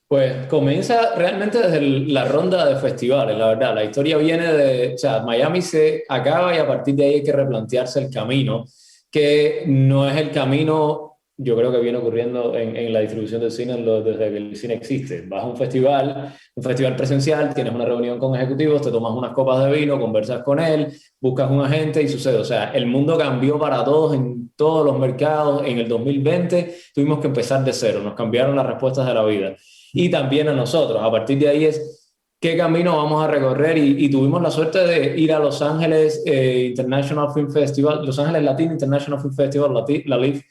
Pues comienza realmente desde la ronda de festivales, la verdad. La historia viene o sea, Miami se acaba y a partir de ahí hay que replantearse el camino, que no es el camino, yo creo que viene ocurriendo en la distribución del cine desde que el cine existe. Vas a un festival presencial, tienes una reunión con ejecutivos, te tomas unas copas de vino, conversas con él, buscas un agente y sucede. O sea, el mundo cambió para todos en todos los mercados. En el 2020 tuvimos que empezar de cero, nos cambiaron las respuestas de la vida. Y también a nosotros. A partir de ahí es qué camino vamos a recorrer, y tuvimos la suerte de ir a Los Ángeles International Film Festival, Los Ángeles Latin International Film Festival, la LIF,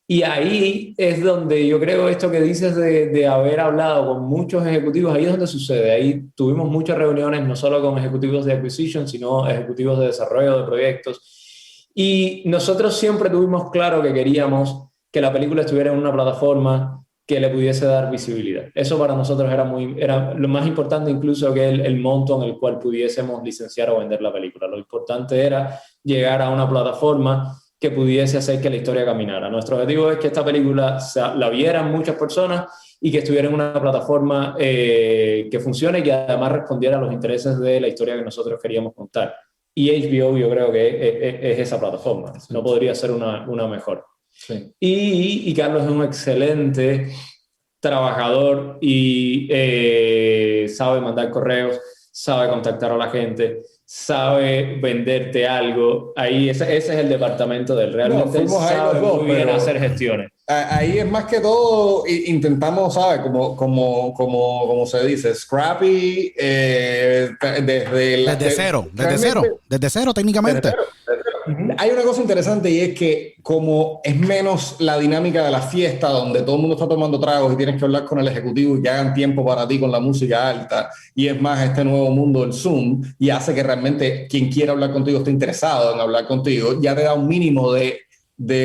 y ahí es donde yo creo esto que dices de haber hablado con muchos ejecutivos, ahí es donde sucede. Ahí tuvimos muchas reuniones, no solo con ejecutivos de acquisition, sino ejecutivos de desarrollo de proyectos, y nosotros siempre tuvimos claro que queríamos que la película estuviera en una plataforma que le pudiese dar visibilidad. Eso para nosotros era lo más importante, incluso que el monto en el cual pudiésemos licenciar o vender la película. Lo importante era llegar a una plataforma que pudiese hacer que la historia caminara. Nuestro objetivo es que esta película la vieran muchas personas y que estuviera en una plataforma que funcione y que además respondiera a los intereses de la historia que nosotros queríamos contar. Y HBO yo creo que es esa plataforma, no podría ser una mejor. Sí. Y Carlos es un excelente trabajador y sabe mandar correos, sabe contactar a la gente, sabe venderte algo. Ahí ese es el departamento de él. Realmente él sabe muy bien hacer gestiones. Ahí es más que todo, intentamos, ¿sabes? Como se dice, scrappy, desde cero técnicamente. Desde cero. Hay una cosa interesante y es que como es menos la dinámica de la fiesta donde todo el mundo está tomando tragos y tienes que hablar con el ejecutivo y que hagan tiempo para ti con la música alta, y es más este nuevo mundo del Zoom, y hace que realmente quien quiera hablar contigo esté interesado en hablar contigo, ya te da un mínimo de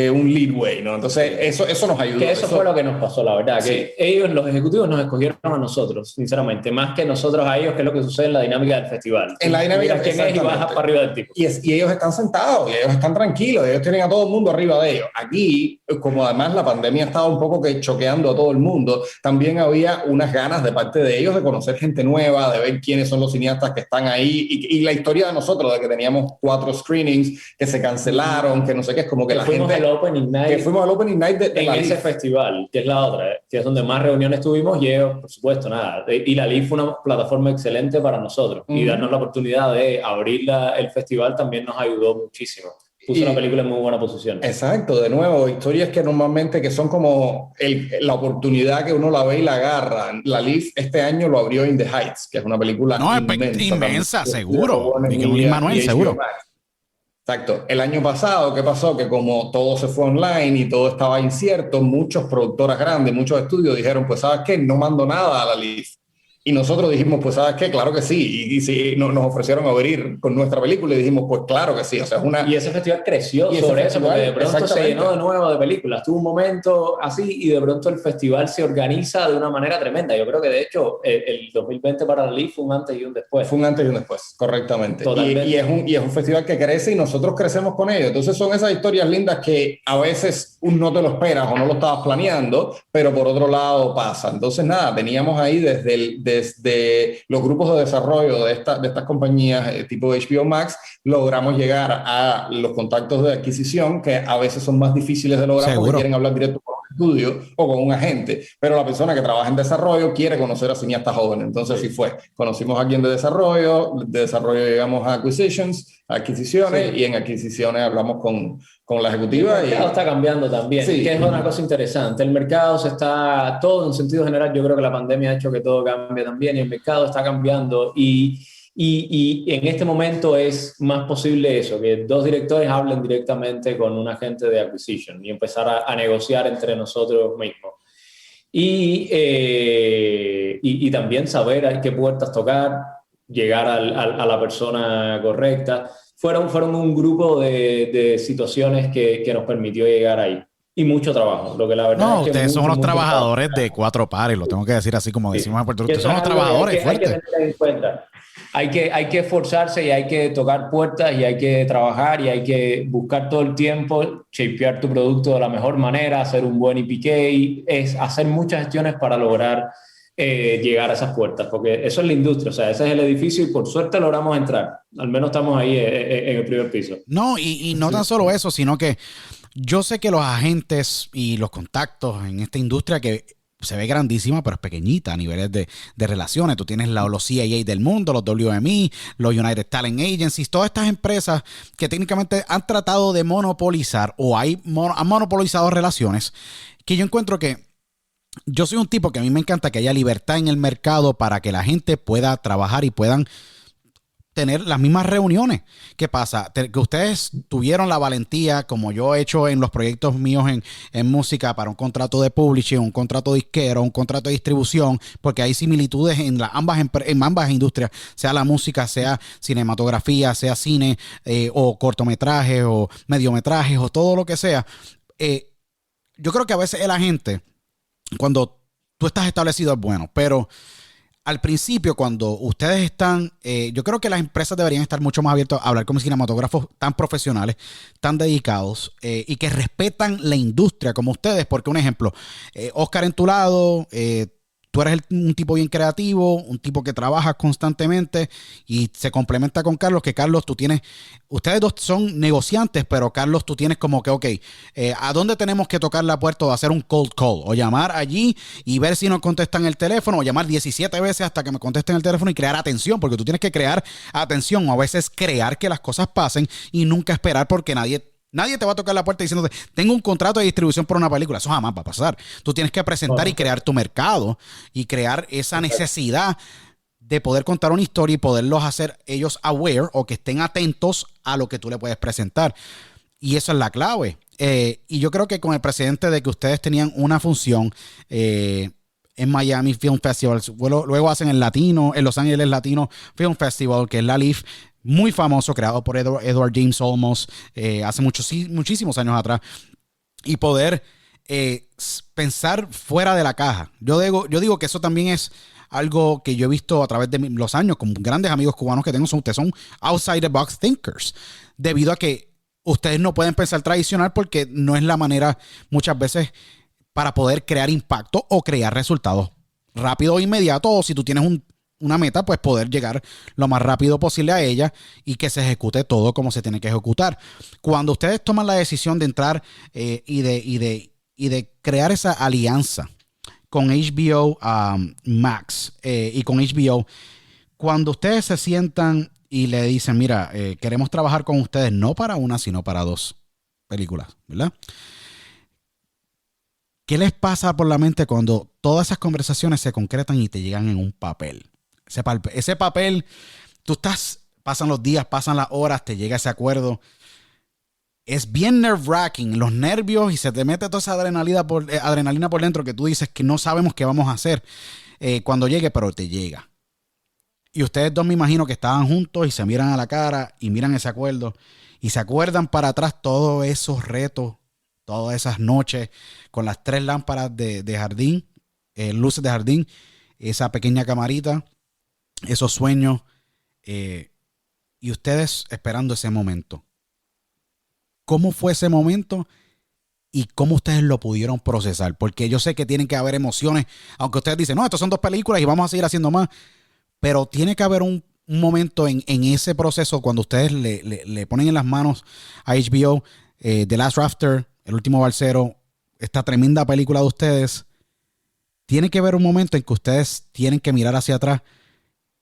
un leadway, ¿no? Entonces eso nos ayudó. Que eso fue lo que nos pasó, la verdad, que ellos, los ejecutivos, nos escogieron a nosotros, sinceramente, más que nosotros a ellos, que es lo que sucede en la dinámica del festival. En la dinámica, quién es y bajas para arriba del tipo. Y ellos están sentados, y ellos están tranquilos, ellos tienen a todo el mundo arriba de ellos. Aquí, como además la pandemia estaba un poco que choqueando a todo el mundo, también había unas ganas de parte de ellos de conocer gente nueva, de ver quiénes son los cineastas que están ahí, y la historia de nosotros, de que teníamos 4 screenings que se cancelaron, que no sé qué, es como que la gente... Que fuimos al Opening Night de en ese festival, que es la otra, que es donde más reuniones tuvimos, y ellos, por supuesto, nada. Y la LIF fue una plataforma excelente para nosotros, y darnos la oportunidad de abrir el festival también nos ayudó muchísimo. Puso la película en muy buena posición. Exacto, de nuevo, historias que normalmente que son como la oportunidad que uno la ve y la agarra. La LIF este año lo abrió In the Heights, que es una película inmensa, seguro. Miguel Manuel, seguro. Exacto. El año pasado, ¿qué pasó? Que como todo se fue online y todo estaba incierto, muchos productoras grandes, muchos estudios dijeron, pues, ¿sabes qué? No mando nada a la LIF. Y nosotros dijimos, pues, ¿sabes qué? Claro que sí. Y sí, nos ofrecieron abrir con nuestra película y dijimos, pues, claro que sí. O sea, Y ese festival creció sobre eso, porque de pronto se llenó de nuevo de películas. Tuvo un momento así y de pronto el festival se organiza de una manera tremenda. Yo creo que, de hecho, el 2020 para la LIF fue un antes y un después. Fue un antes y un después, correctamente. Y es un festival que crece y nosotros crecemos con ello. Entonces son esas historias lindas que a veces no te lo esperas o no lo estabas planeando, pero por otro lado pasa. Entonces, nada, teníamos ahí desde los grupos de desarrollo de estas compañías tipo HBO Max, logramos llegar a los contactos de adquisición que a veces son más difíciles de lograr. Seguro. Porque quieren hablar directo con un estudio o con un agente, pero la persona que trabaja en desarrollo quiere conocer a cineastas jóvenes. Entonces sí fue. Conocimos a alguien de desarrollo llegamos a adquisiciones, y en adquisiciones hablamos con la ejecutiva. El mercado está cambiando también, que es una cosa interesante. El mercado todo en sentido general, yo creo que la pandemia ha hecho que todo cambie también, y el mercado está cambiando, y en este momento es más posible eso, que 2 directores hablen directamente con un agente de acquisition y empezar a negociar entre nosotros mismos. Y también saber a qué puertas tocar, llegar a la persona correcta. Fueron un grupo de situaciones que nos permitió llegar ahí. Y mucho trabajo. Lo que la verdad es que ustedes son unos trabajadores de 4 pares, lo tengo que decir así como decimos en Puerto Rico. Son unos trabajadores fuertes. Hay que tener en cuenta. Hay que esforzarse y hay que tocar puertas y hay que trabajar y hay que buscar todo el tiempo, shapear tu producto de la mejor manera, hacer un buen EPK, es hacer muchas gestiones para lograr llegar a esas puertas, porque eso es la industria, o sea, ese es el edificio y por suerte logramos entrar, al menos estamos ahí en el primer piso. No, y no tan solo eso, sino que yo sé que los agentes y los contactos en esta industria que se ve grandísima, pero es pequeñita a niveles de relaciones. Tú tienes los CIA del mundo, los WME, los United Talent Agencies, todas estas empresas que técnicamente han tratado de monopolizar o han monopolizado relaciones, que yo encuentro que yo soy un tipo que a mí me encanta que haya libertad en el mercado para que la gente pueda trabajar y puedan tener las mismas reuniones. ¿Qué pasa? Que ustedes tuvieron la valentía, como yo he hecho en los proyectos míos en música, para un contrato de publishing, un contrato disquero, un contrato de distribución, porque hay similitudes en ambas industrias, sea la música, sea cinematografía, sea cine, o cortometrajes, o mediometrajes, o todo lo que sea. Yo creo que a veces el agente, cuando tú estás establecido, es bueno, pero al principio, cuando ustedes están, yo creo que las empresas deberían estar mucho más abiertas a hablar con cinematógrafos tan profesionales, tan dedicados y que respetan la industria como ustedes. Porque un ejemplo, Oscar en tu lado, tú eres un tipo bien creativo, un tipo que trabaja constantemente y se complementa con Carlos, que Carlos, ustedes dos son negociantes, pero Carlos, tú tienes como que, ok, ¿a dónde tenemos que tocar la puerta o hacer un cold call? O llamar allí y ver si nos contestan el teléfono, o llamar 17 veces hasta que me contesten el teléfono y crear atención, porque tú tienes que crear atención, o a veces crear que las cosas pasen y nunca esperar porque Nadie te va a tocar la puerta diciéndote, tengo un contrato de distribución por una película. Eso jamás va a pasar. Tú tienes que presentar y crear tu mercado y crear esa necesidad de poder contar una historia y poderlos hacer ellos aware o que estén atentos a lo que tú le puedes presentar. Y eso es la clave. Y yo creo que con el precedente de que ustedes tenían una función en Miami Film Festival, luego hacen el Los Ángeles Latino Film Festival, que es la LIF, muy famoso, creado por Edward James Olmos hace muchísimos años atrás, y poder pensar fuera de la caja. Yo digo que eso también es algo que yo he visto a través de los años con grandes amigos cubanos que tengo. Ustedes son outside the box thinkers, debido a que ustedes no pueden pensar tradicional porque no es la manera muchas veces para poder crear impacto o crear resultados rápido o inmediato, o si tú tienes una meta, pues poder llegar lo más rápido posible a ella y que se ejecute todo como se tiene que ejecutar. Cuando ustedes toman la decisión de entrar y de crear esa alianza con HBO Max y con HBO, cuando ustedes se sientan y le dicen, mira, queremos trabajar con ustedes no para una, sino para 2 películas, ¿verdad? ¿Qué les pasa por la mente cuando todas esas conversaciones se concretan y te llegan en un papel? Ese papel, pasan los días, pasan las horas, te llega ese acuerdo. Es bien nerve-wracking, los nervios, y se te mete toda esa adrenalina por dentro que tú dices que no sabemos qué vamos a hacer cuando llegue, pero te llega. Y ustedes dos me imagino que estaban juntos y se miran a la cara y miran ese acuerdo y se acuerdan para atrás todos esos retos, todas esas noches con las 3 lámparas de jardín, luces de jardín, esa pequeña camarita, esos sueños y ustedes esperando ese momento. ¿Cómo fue ese momento y cómo ustedes lo pudieron procesar? Porque yo sé que tienen que haber emociones, aunque ustedes dicen, no, estos son 2 películas y vamos a seguir haciendo más, pero tiene que haber un momento en ese proceso cuando ustedes le ponen en las manos a HBO The Last Rafter, El Último Balsero, esta tremenda película de ustedes. Tiene que haber un momento en que ustedes tienen que mirar hacia atrás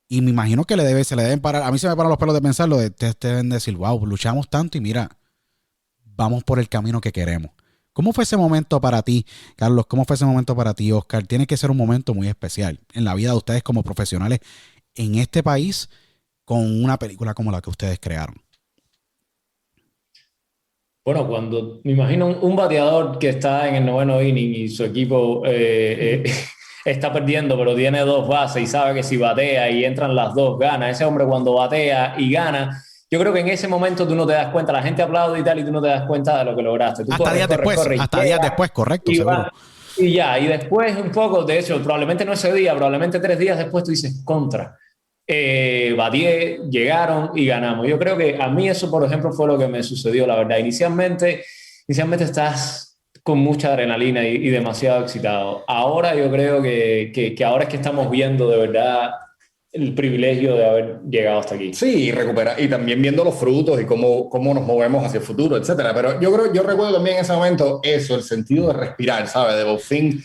y me imagino que se le deben parar. A mí se me paran los pelos de pensarlo, deben decir, wow, luchamos tanto y mira, vamos por el camino que queremos. ¿Cómo fue ese momento para ti, Carlos? ¿Cómo fue ese momento para ti, Oscar? Tiene que ser un momento muy especial en la vida de ustedes como profesionales en este país con una película como la que ustedes crearon. Bueno, cuando me imagino un bateador que está en el 9º inning y su equipo está perdiendo, pero tiene 2 bases y sabe que si batea y entran las 2, gana. Ese hombre cuando batea y gana, yo creo que en ese momento tú no te das cuenta, la gente aplaude y tal, y tú no te das cuenta de lo que lograste. Tú hasta días después, correcto, y seguro. Y y después un poco, de hecho, probablemente no ese día, probablemente 3 días después tú dices, contra. Batié, llegaron y ganamos. Yo creo que a mí eso, por ejemplo, fue lo que me sucedió, la verdad. Inicialmente estás con mucha adrenalina y demasiado excitado. Ahora yo creo que ahora es que estamos viendo de verdad el privilegio de haber llegado hasta aquí. Sí, y también viendo los frutos y cómo nos movemos hacia el futuro, etcétera. Pero yo recuerdo también en ese momento eso, el sentido de respirar, ¿sabes? De por fin,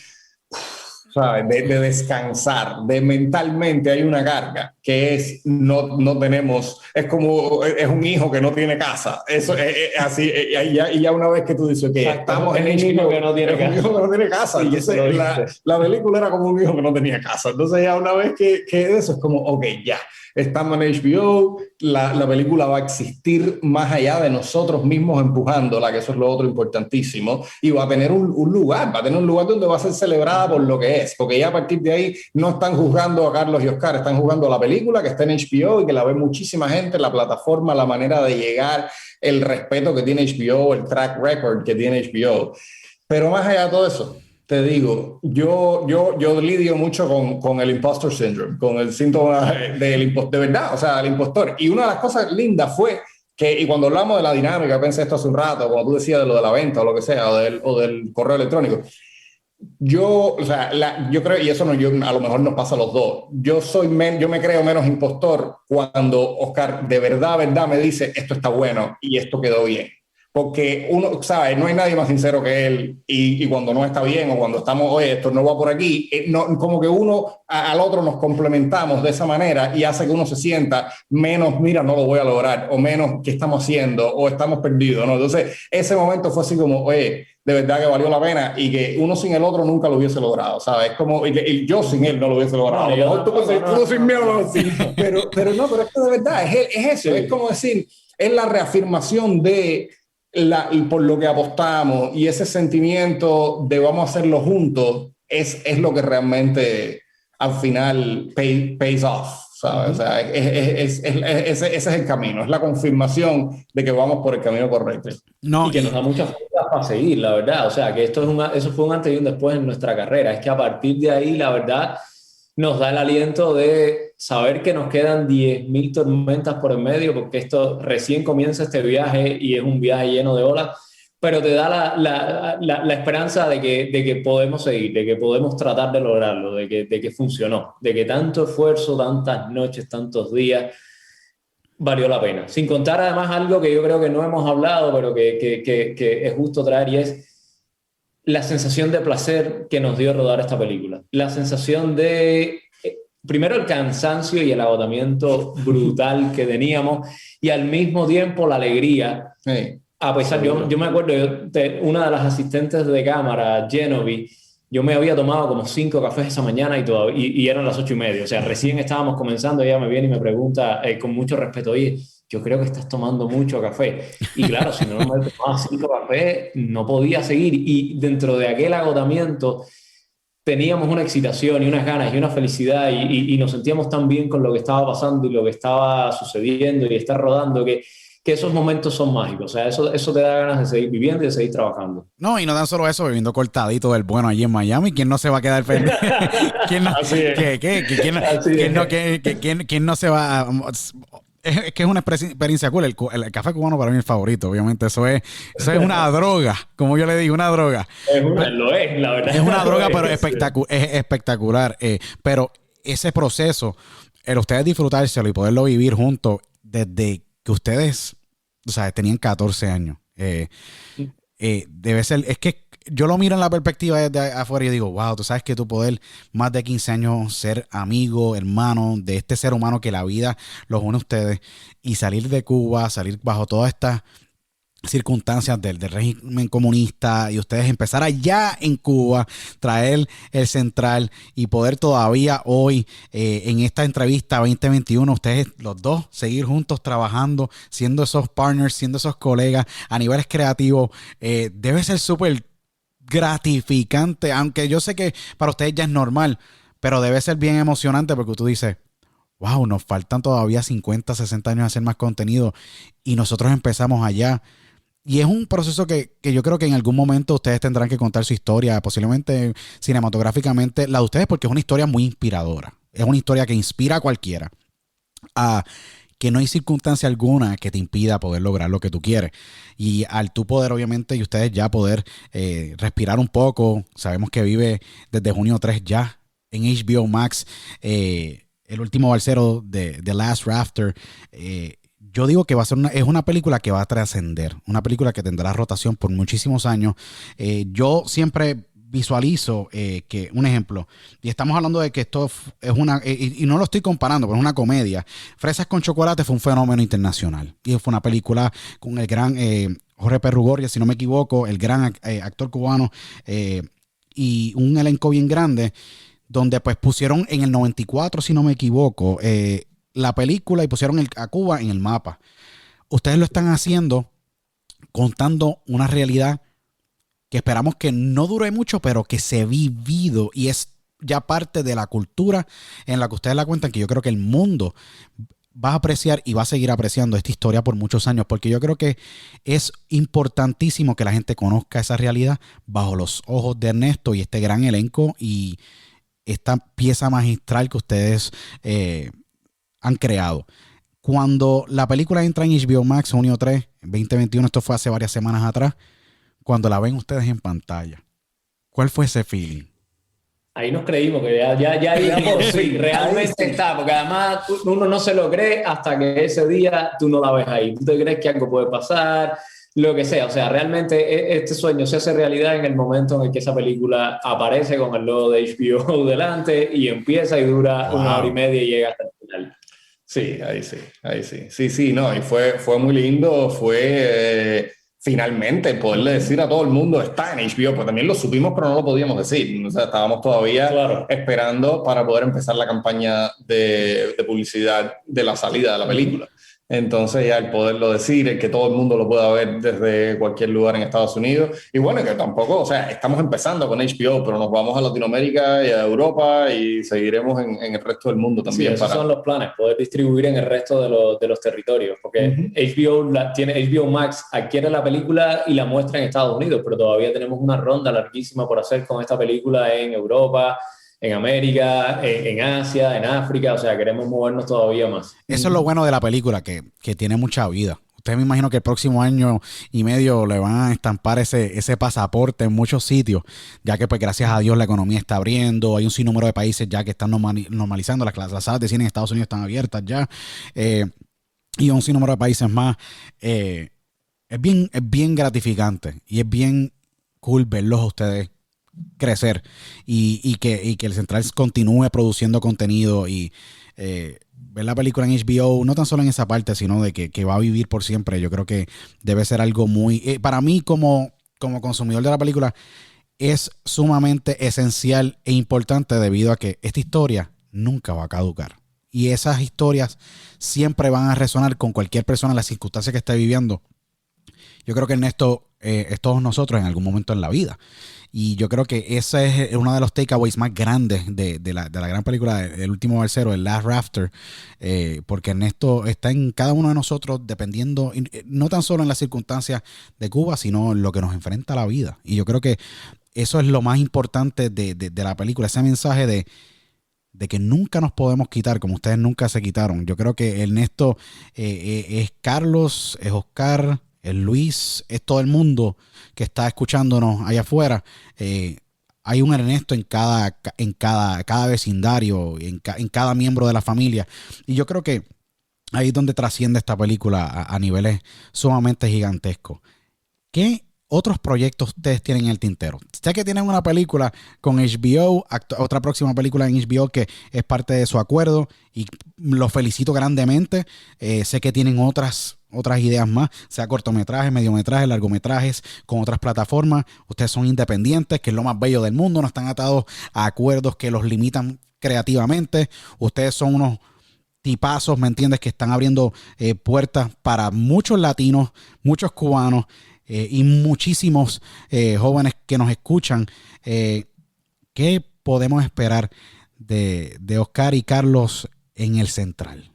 ¿sabes? De descansar, de mentalmente hay una carga que es no tenemos, es como es un hijo que no tiene casa, eso es así, y ya una vez que tú dices que estamos en un hijo que no tiene casa, un hijo que no tiene casa, entonces la película era como un hijo que no tenía casa, entonces ya una vez que eso es como, ok, ya estamos en HBO, la película va a existir más allá de nosotros mismos empujándola, que eso es lo otro importantísimo, y va a tener un lugar donde va a ser celebrada por lo que es, porque ya a partir de ahí no están juzgando a Carlos y Oscar, están juzgando a la película que está en HBO y que la ve muchísima gente, la plataforma, la manera de llegar, el respeto que tiene HBO, el track record que tiene HBO. Pero más allá de todo eso, te digo, yo lidio mucho con el imposter syndrome, con el síntoma del impostor, de verdad, o sea, el impostor. Y una de las cosas lindas fue que, y cuando hablamos de la dinámica, pensé esto hace un rato, cuando tú decías de lo de la venta o lo que sea, o del correo electrónico, o sea, yo creo, y eso no, a lo mejor nos pasa a los dos, yo me creo menos impostor cuando Oscar de verdad me dice, esto está bueno y esto quedó bien. Porque uno, ¿sabes? No hay nadie más sincero que él y cuando no está bien o cuando estamos, oye, esto no va por aquí, no, como que uno al otro nos complementamos de esa manera y hace que uno se sienta menos, mira, no lo voy a lograr, o menos, ¿qué estamos haciendo? O estamos perdidos, ¿no? Entonces, ese momento fue así como, oye, de verdad que valió la pena y que uno sin el otro nunca lo hubiese logrado, ¿sabes? Como, y yo sin él no lo hubiese logrado. A lo mejor tú sin mí no, pero no, pero es que de verdad es eso, sí. Es como decir, es la reafirmación de por lo que apostamos y ese sentimiento de vamos a hacerlo juntos es lo que realmente al final pays off, ¿sabes? O sea, ese es el camino, es la confirmación de que vamos por el camino correcto. No, y que nos da muchas fuerzas para seguir, la verdad. O sea, que eso fue un antes y un después en nuestra carrera. Es que a partir de ahí, la verdad, nos da el aliento de saber que nos quedan 10.000 tormentas por en medio, porque esto recién comienza este viaje y es un viaje lleno de olas, pero te da la esperanza de que podemos seguir, de que podemos tratar de lograrlo, de que funcionó, de que tanto esfuerzo, tantas noches, tantos días, valió la pena. Sin contar además algo que yo creo que no hemos hablado, pero que es justo traer, y es la sensación de placer que nos dio rodar esta película. La sensación de, primero, el cansancio y el agotamiento brutal que teníamos, y al mismo tiempo la alegría. Sí. A pesar, yo me acuerdo, una de las asistentes de cámara, Genovi, yo me había tomado como 5 cafés esa mañana y eran las 8:30. O sea, recién estábamos comenzando, ella me viene y me pregunta con mucho respeto, oye, yo creo que estás tomando mucho café. Y claro, si no me tomaba 5 cafés, no podía seguir. Y dentro de aquel agotamiento teníamos una excitación y unas ganas y una felicidad y nos sentíamos tan bien con lo que estaba pasando y lo que estaba sucediendo y estar rodando que esos momentos son mágicos. O sea, eso te da ganas de seguir viviendo y de seguir trabajando. No, y no tan solo eso, viviendo cortadito del bueno allí en Miami. ¿Quién no se va a quedar feliz? ¿Quién no se va a... Es que es una experiencia cool. El café cubano para mí es el favorito, obviamente. Eso es una droga, como yo le digo, una droga. Lo es, la verdad. Es una droga, pero es espectacular. Pero ese proceso, el ustedes disfrutárselo y poderlo vivir juntos desde que ustedes, o sea, tenían 14 años. Debe ser, es que yo lo miro en la perspectiva desde afuera y yo digo, wow, tú sabes que tú poder más de 15 años ser amigo, hermano de este ser humano que la vida los une a ustedes y salir de Cuba, salir bajo todas estas circunstancias del régimen comunista y ustedes empezar allá en Cuba, traer el central y poder todavía hoy en esta entrevista 2021 ustedes los dos seguir juntos trabajando, siendo esos partners, siendo esos colegas a niveles creativos, debe ser súper gratificante, aunque yo sé que para ustedes ya es normal, pero debe ser bien emocionante porque tú dices, wow, nos faltan todavía 50, 60 años a hacer más contenido y nosotros empezamos allá. Y es un proceso que yo creo que en algún momento ustedes tendrán que contar su historia, posiblemente cinematográficamente, la de ustedes, porque es una historia muy inspiradora. Es una historia que inspira a cualquiera. Que no hay circunstancia alguna que te impida poder lograr lo que tú quieres. Y al tú poder, obviamente, y ustedes ya poder respirar un poco, sabemos que vive desde junio 3 ya en HBO Max, El último balsero de The Last Rafter. Yo digo que va a ser es una película que va a trascender, una película que tendrá rotación por muchísimos años. Yo siempre visualizo que, un ejemplo, y estamos hablando de que esto es una, y no lo estoy comparando, pero es una comedia. Fresas con chocolate fue un fenómeno internacional y fue una película con el gran Jorge Perrugorria, si no me equivoco, el gran actor cubano, y un elenco bien grande, donde pues pusieron en el 94, si no me equivoco, la película y pusieron a Cuba en el mapa. Ustedes lo están haciendo contando una realidad que esperamos que no dure mucho, pero que se ha vivido y es ya parte de la cultura en la que ustedes la cuentan, que yo creo que el mundo vas a apreciar y vas a seguir apreciando esta historia por muchos años, porque yo creo que es importantísimo que la gente conozca esa realidad bajo los ojos de Ernesto y este gran elenco y esta pieza magistral que ustedes han creado. Cuando la película entra en HBO Max, junio 3, 2021, esto fue hace varias semanas atrás, cuando la ven ustedes en pantalla, ¿cuál fue ese feeling? Ahí nos creímos que ya digamos, sí, realmente está, porque además uno no se lo cree hasta que ese día tú no la ves ahí. Tú te crees que algo puede pasar, lo que sea. O sea, realmente este sueño se hace realidad en el momento en el que esa película aparece con el logo de HBO delante y empieza y dura 1 hora y media y llega hasta el final. Sí, ahí sí. Sí, no, y fue muy lindo, finalmente poderle decir a todo el mundo está en HBO, pues también lo supimos pero no lo podíamos decir, o sea, estábamos todavía esperando para poder empezar la campaña de publicidad de la salida de la película. Entonces ya el poderlo decir, el que todo el mundo lo pueda ver desde cualquier lugar en Estados Unidos. Y bueno, que tampoco, o sea, estamos empezando con HBO, pero nos vamos a Latinoamérica y a Europa y seguiremos en el resto del mundo también. Sí, esos son los planes, poder distribuir en el resto de los territorios. Porque HBO Max adquiere la película y la muestra en Estados Unidos, pero todavía tenemos una ronda larguísima por hacer con esta película en Europa, en América, en Asia, en África, o sea, queremos movernos todavía más. Eso es lo bueno de la película, que tiene mucha vida. Ustedes me imagino que el próximo año y medio le van a estampar ese pasaporte en muchos sitios, ya que pues gracias a Dios la economía está abriendo, hay un sinnúmero de países ya que están normalizando, las salas de cine en Estados Unidos están abiertas ya, y un sinnúmero de países más. Es bien gratificante y es bien cool verlos a ustedes crecer y que el Central continúe produciendo contenido y ver la película en HBO, no tan solo en esa parte, sino de que va a vivir por siempre. Yo creo que debe ser algo muy... para mí, como consumidor de la película, es sumamente esencial e importante debido a que esta historia nunca va a caducar. Y esas historias siempre van a resonar con cualquier persona en las circunstancias que esté viviendo. Yo creo que Ernesto es todos nosotros en algún momento en la vida. Y yo creo que ese es uno de los takeaways más grandes de la gran película El Último Balsero, el Last Rafter, porque Ernesto está en cada uno de nosotros dependiendo, no tan solo en las circunstancias de Cuba, sino en lo que nos enfrenta a la vida. Y yo creo que eso es lo más importante de la película, ese mensaje de que nunca nos podemos quitar, como ustedes nunca se quitaron. Yo creo que Ernesto es Carlos, es Oscar, es Luis, es todo el mundo que está escuchándonos allá afuera. Hay un Ernesto en cada vecindario, en cada miembro de la familia. Y yo creo que ahí es donde trasciende esta película a niveles sumamente gigantescos. ¿Qué otros proyectos ustedes tienen en el tintero? Sé que tienen una película con HBO, otra próxima película en HBO que es parte de su acuerdo y los felicito grandemente. Sé que tienen otras ideas más, sea cortometrajes, mediometrajes, largometrajes, con otras plataformas. Ustedes son independientes, que es lo más bello del mundo, no están atados a acuerdos que los limitan creativamente. Ustedes son unos tipazos, ¿me entiendes?, que están abriendo puertas para muchos latinos, muchos cubanos y muchísimos jóvenes que nos escuchan. ¿Qué podemos esperar de Oscar y Carlos en el Central?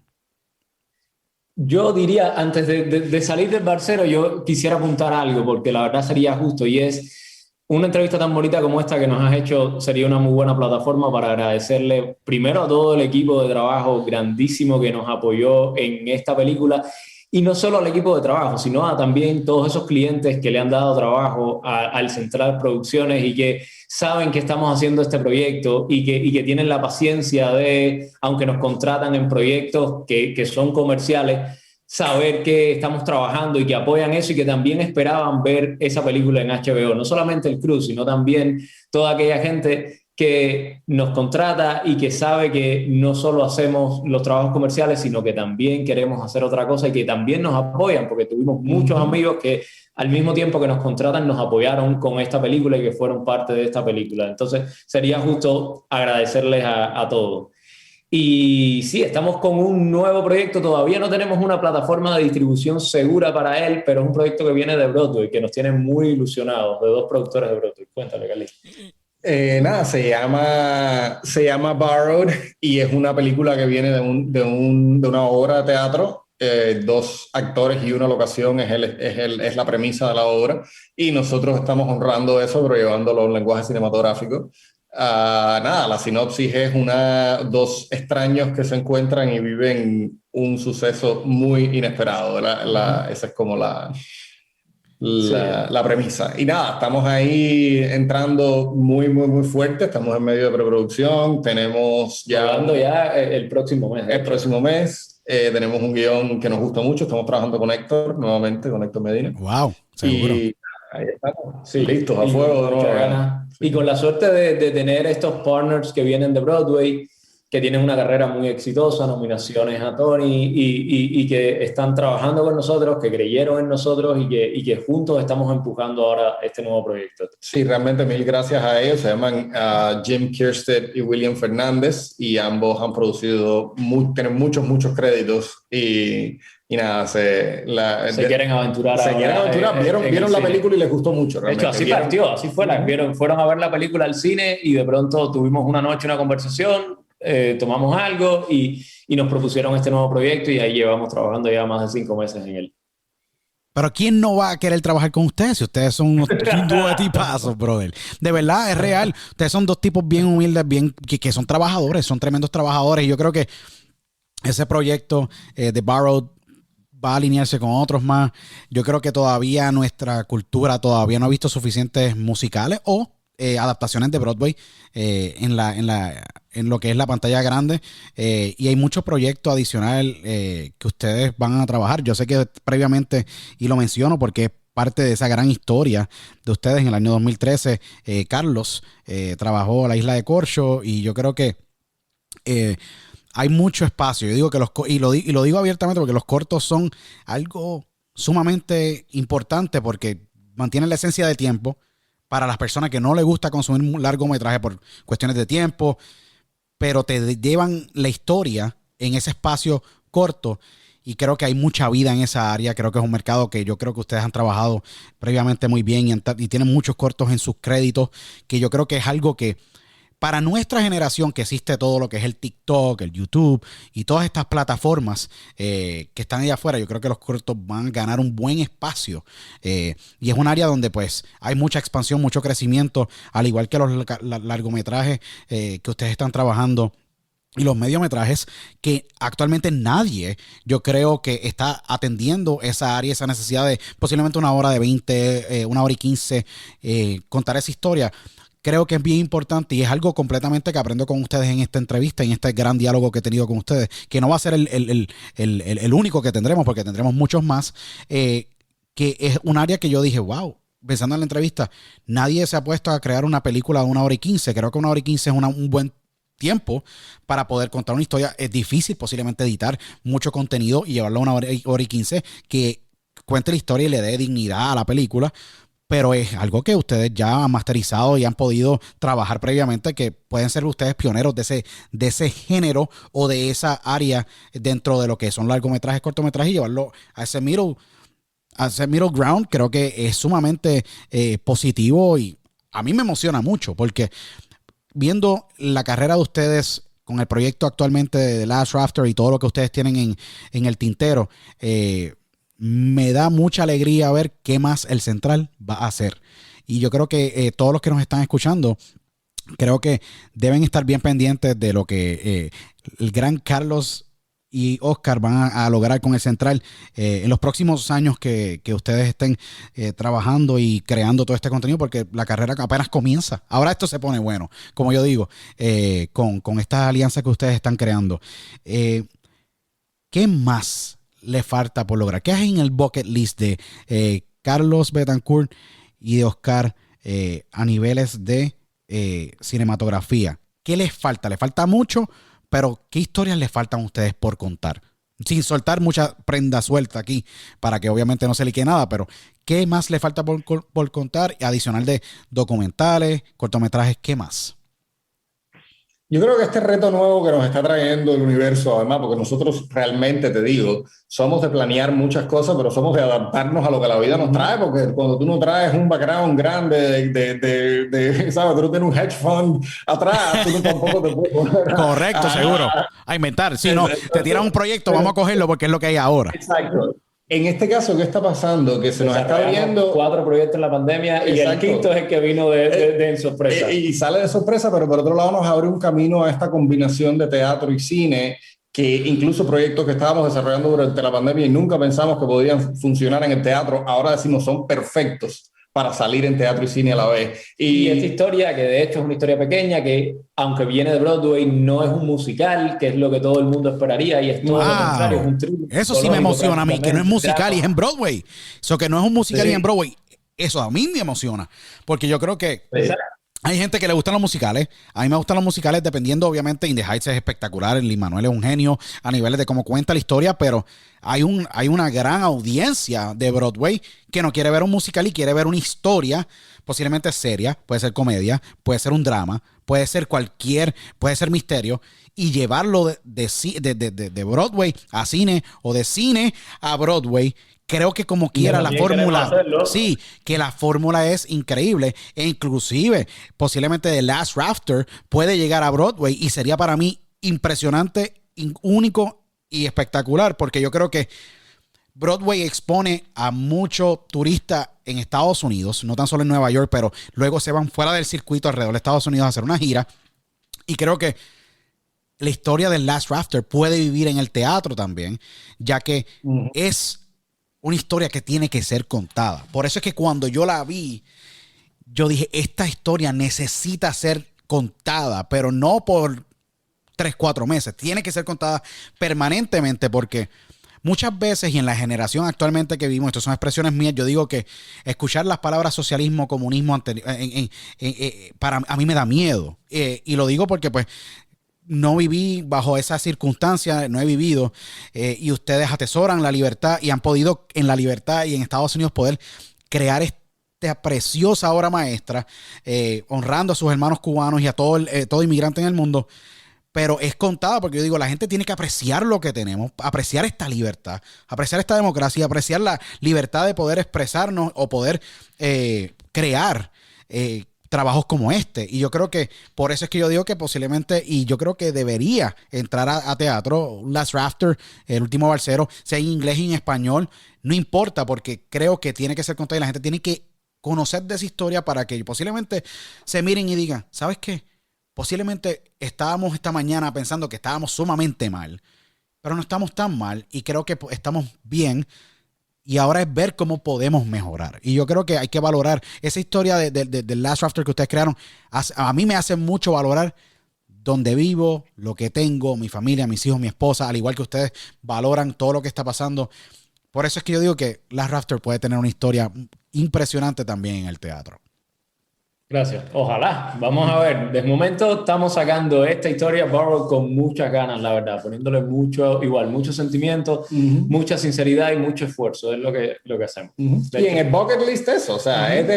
Yo diría, antes de salir del Balsero, yo quisiera apuntar algo, porque la verdad sería justo, y es una entrevista tan bonita como esta que nos has hecho, sería una muy buena plataforma para agradecerle primero a todo el equipo de trabajo grandísimo que nos apoyó en esta película, y no solo al equipo de trabajo, sino a también todos esos clientes que le han dado trabajo al Central Producciones y que saben que estamos haciendo este proyecto y que tienen la paciencia de, aunque nos contratan en proyectos que son comerciales, saber que estamos trabajando y que apoyan eso y que también esperaban ver esa película en HBO. No solamente el crew, sino también toda aquella gente que nos contrata y que sabe que no solo hacemos los trabajos comerciales, sino que también queremos hacer otra cosa y que también nos apoyan, porque tuvimos muchos amigos que al mismo tiempo que nos contratan nos apoyaron con esta película y que fueron parte de esta película. Entonces sería justo agradecerles a todos. Y sí, estamos con un nuevo proyecto, todavía no tenemos una plataforma de distribución segura para él, pero es un proyecto que viene de Broadway, que nos tiene muy ilusionados, de 2 productores de Broadway. Cuéntale, Cali. Nada, se llama Borrowed y es una película que viene de una obra de teatro. Dos actores y una locación es la premisa de la obra, y nosotros estamos honrando eso, pero llevándolo a un lenguaje cinematográfico. Nada, la sinopsis es dos extraños que se encuentran y viven un suceso muy inesperado. Esa es como la premisa. Y nada, estamos ahí entrando muy, muy, muy fuerte. Estamos en medio de preproducción. Tenemos ya el próximo mes. El próximo mes. Tenemos un guión que nos gusta mucho. Estamos trabajando con Héctor, nuevamente, con Héctor Medina. Wow, seguro. Y ahí estamos. Sí, listos, a fuego de nuevo. Sí. Y con la suerte de tener estos partners que vienen de Broadway, que tienen una carrera muy exitosa, nominaciones a Tony, y que están trabajando con nosotros, que creyeron en nosotros y que juntos estamos empujando ahora este nuevo proyecto. Sí, realmente mil gracias a ellos. Se llaman Jim Kirsted y William Fernández, y ambos han producido, tienen muchos créditos, y nada, se quieren aventurar. Vieron la película y les gustó mucho. Realmente. De hecho, así fue. Fueron a ver la película al cine y de pronto tuvimos una noche, una conversación, tomamos algo y nos propusieron este nuevo proyecto, y ahí llevamos trabajando ya más de 5 meses en él. Pero ¿quién no va a querer trabajar con ustedes si ustedes son un dúo de tipazos, brother? De verdad, es real. Ustedes son dos tipos bien humildes, que son trabajadores, son tremendos trabajadores. Y yo creo que ese proyecto de Borrowed va a alinearse con otros más. Yo creo que todavía nuestra cultura todavía no ha visto suficientes musicales o adaptaciones de Broadway en lo que es la pantalla grande, y hay muchos proyectos adicionales que ustedes van a trabajar. Yo sé que previamente, y lo menciono porque es parte de esa gran historia de ustedes, en el año 2013, Carlos trabajó La Isla de Corcho, y yo creo que hay mucho espacio. Yo digo que y lo digo abiertamente porque los cortos son algo sumamente importante, porque mantienen la esencia del tiempo para las personas que no les gusta consumir un largometraje por cuestiones de tiempo, pero te llevan la historia en ese espacio corto, y creo que hay mucha vida en esa área. Creo que es un mercado que yo creo que ustedes han trabajado previamente muy bien, y tienen muchos cortos en sus créditos, que yo creo que es algo que para nuestra generación, que existe todo lo que es el TikTok, el YouTube y todas estas plataformas que están allá afuera, yo creo que los cortos van a ganar un buen espacio, y es un área donde pues hay mucha expansión, mucho crecimiento, al igual que los largometrajes que ustedes están trabajando, y los mediometrajes, que actualmente nadie, yo creo, que está atendiendo esa área, esa necesidad de posiblemente 1 hora de 20, 1 hora y 15, contar esa historia. Creo que es bien importante, y es algo completamente que aprendo con ustedes en esta entrevista, en este gran diálogo que he tenido con ustedes, que no va a ser el único que tendremos, porque tendremos muchos más, que es un área que yo dije, wow, pensando en la entrevista, nadie se ha puesto a crear una película de 1 hora y 15. Creo que 1 hora y 15 es un buen tiempo para poder contar una historia. Es difícil posiblemente editar mucho contenido y llevarlo a 1 hora y 15 que cuente la historia y le dé dignidad a la película, pero es algo que ustedes ya han masterizado y han podido trabajar previamente, que pueden ser ustedes pioneros de ese género o de esa área dentro de lo que son largometrajes, cortometrajes, y llevarlo a ese middle ground. Creo que es sumamente positivo, y a mí me emociona mucho, porque viendo la carrera de ustedes con el proyecto actualmente de The Last Rafter y todo lo que ustedes tienen en el tintero, me da mucha alegría ver qué más el Central va a hacer. Y yo creo que todos los que nos están escuchando, creo que deben estar bien pendientes de lo que el gran Carlos y Oscar van a lograr con el Central en los próximos años que ustedes estén trabajando y creando todo este contenido, porque la carrera apenas comienza. Ahora esto se pone bueno, como yo digo, con estas alianzas que ustedes están creando. ¿Qué más le falta por lograr? ¿Qué hay en el bucket list de Carlos Betancourt y de Oscar a niveles de cinematografía? ¿Qué les falta? ¿Les falta mucho? Pero ¿qué historias les faltan a ustedes por contar? Sin soltar mucha prenda suelta aquí, para que obviamente no se liquide nada, pero ¿qué más les falta por contar? Adicional de documentales, cortometrajes, ¿qué más? Yo creo que este reto nuevo que nos está trayendo el universo, además, porque nosotros realmente, te digo, somos de planear muchas cosas, pero somos de adaptarnos a lo que la vida nos trae, porque cuando tú no traes un background grande ¿sabes? Tú no tienes un hedge fund atrás, tú no tampoco te puedes poner Correcto, seguro. A inventar. Si no, te tiran un proyecto, vamos a cogerlo porque es lo que hay ahora. Exacto. En este caso, ¿qué está pasando? Que se nos está viendo 4 proyectos en la pandemia y el quinto es el que vino de sorpresa. Y sale de sorpresa, pero por otro lado nos abre un camino a esta combinación de teatro y cine, que incluso proyectos que estábamos desarrollando durante la pandemia y nunca pensamos que podían funcionar en el teatro, ahora decimos son perfectos para salir en teatro y cine a la vez. Y esta historia, que de hecho es una historia pequeña, que aunque viene de Broadway, no es un musical, que es lo que todo el mundo esperaría, y es todo lo contrario, es un thriller. Eso sí me emociona a mí, que no es musical y es en Broadway. Eso que no es un musical y en Broadway. Eso a mí me emociona, porque yo creo que hay gente que le gustan los musicales. A mí me gustan los musicales dependiendo, obviamente. In the Heights es espectacular. Lin-Manuel es un genio a niveles de cómo cuenta la historia, pero hay una gran audiencia de Broadway que no quiere ver un musical y quiere ver una historia posiblemente seria. Puede ser comedia, puede ser un drama, puede ser puede ser misterio, y llevarlo de Broadway a cine o de cine a Broadway. Creo que como quiera la fórmula, sí, que la fórmula es increíble, e inclusive posiblemente The Last Rafter puede llegar a Broadway y sería para mí impresionante, único y espectacular, porque yo creo que Broadway expone a muchos turistas en Estados Unidos, no tan solo en Nueva York, pero luego se van fuera del circuito alrededor de Estados Unidos a hacer una gira, y creo que la historia del Last Rafter puede vivir en el teatro también, ya que es una historia que tiene que ser contada. Por eso es que cuando yo la vi, yo dije, esta historia necesita ser contada, pero no por 3-4 meses. Tiene que ser contada permanentemente, porque muchas veces, y en la generación actualmente que vivimos, estas son expresiones mías, yo digo que escuchar las palabras socialismo, comunismo, a mí me da miedo. Y lo digo porque pues no viví bajo esas circunstancias, no he vivido, y ustedes atesoran la libertad y han podido en la libertad y en Estados Unidos poder crear esta preciosa obra maestra, honrando a sus hermanos cubanos y a todo inmigrante en el mundo. Pero es contada porque yo digo, la gente tiene que apreciar lo que tenemos, apreciar esta libertad, apreciar esta democracia, apreciar la libertad de poder expresarnos o poder crear trabajos como este. Y yo creo que por eso es que yo digo que posiblemente, y yo creo que debería entrar a teatro, Last Rafter, El último balsero, sea en inglés y en español, no importa, porque creo que tiene que ser contada y la gente tiene que conocer de esa historia para que posiblemente se miren y digan, ¿sabes qué? Posiblemente estábamos esta mañana pensando que estábamos sumamente mal, pero no estamos tan mal y creo que estamos bien. Y ahora es ver cómo podemos mejorar. Y yo creo que hay que valorar esa historia del Last Rafter que ustedes crearon. A mí me hace mucho valorar donde vivo, lo que tengo, mi familia, mis hijos, mi esposa, al igual que ustedes valoran todo lo que está pasando. Por eso es que yo digo que Last Rafter puede tener una historia impresionante también en el teatro. Gracias. Ojalá. Vamos a ver. De momento estamos sacando esta historia Borrow con muchas ganas, la verdad, poniéndole mucho sentimiento, mucha sinceridad y mucho esfuerzo. Es lo que hacemos. Y en el bucket list eso, o sea, es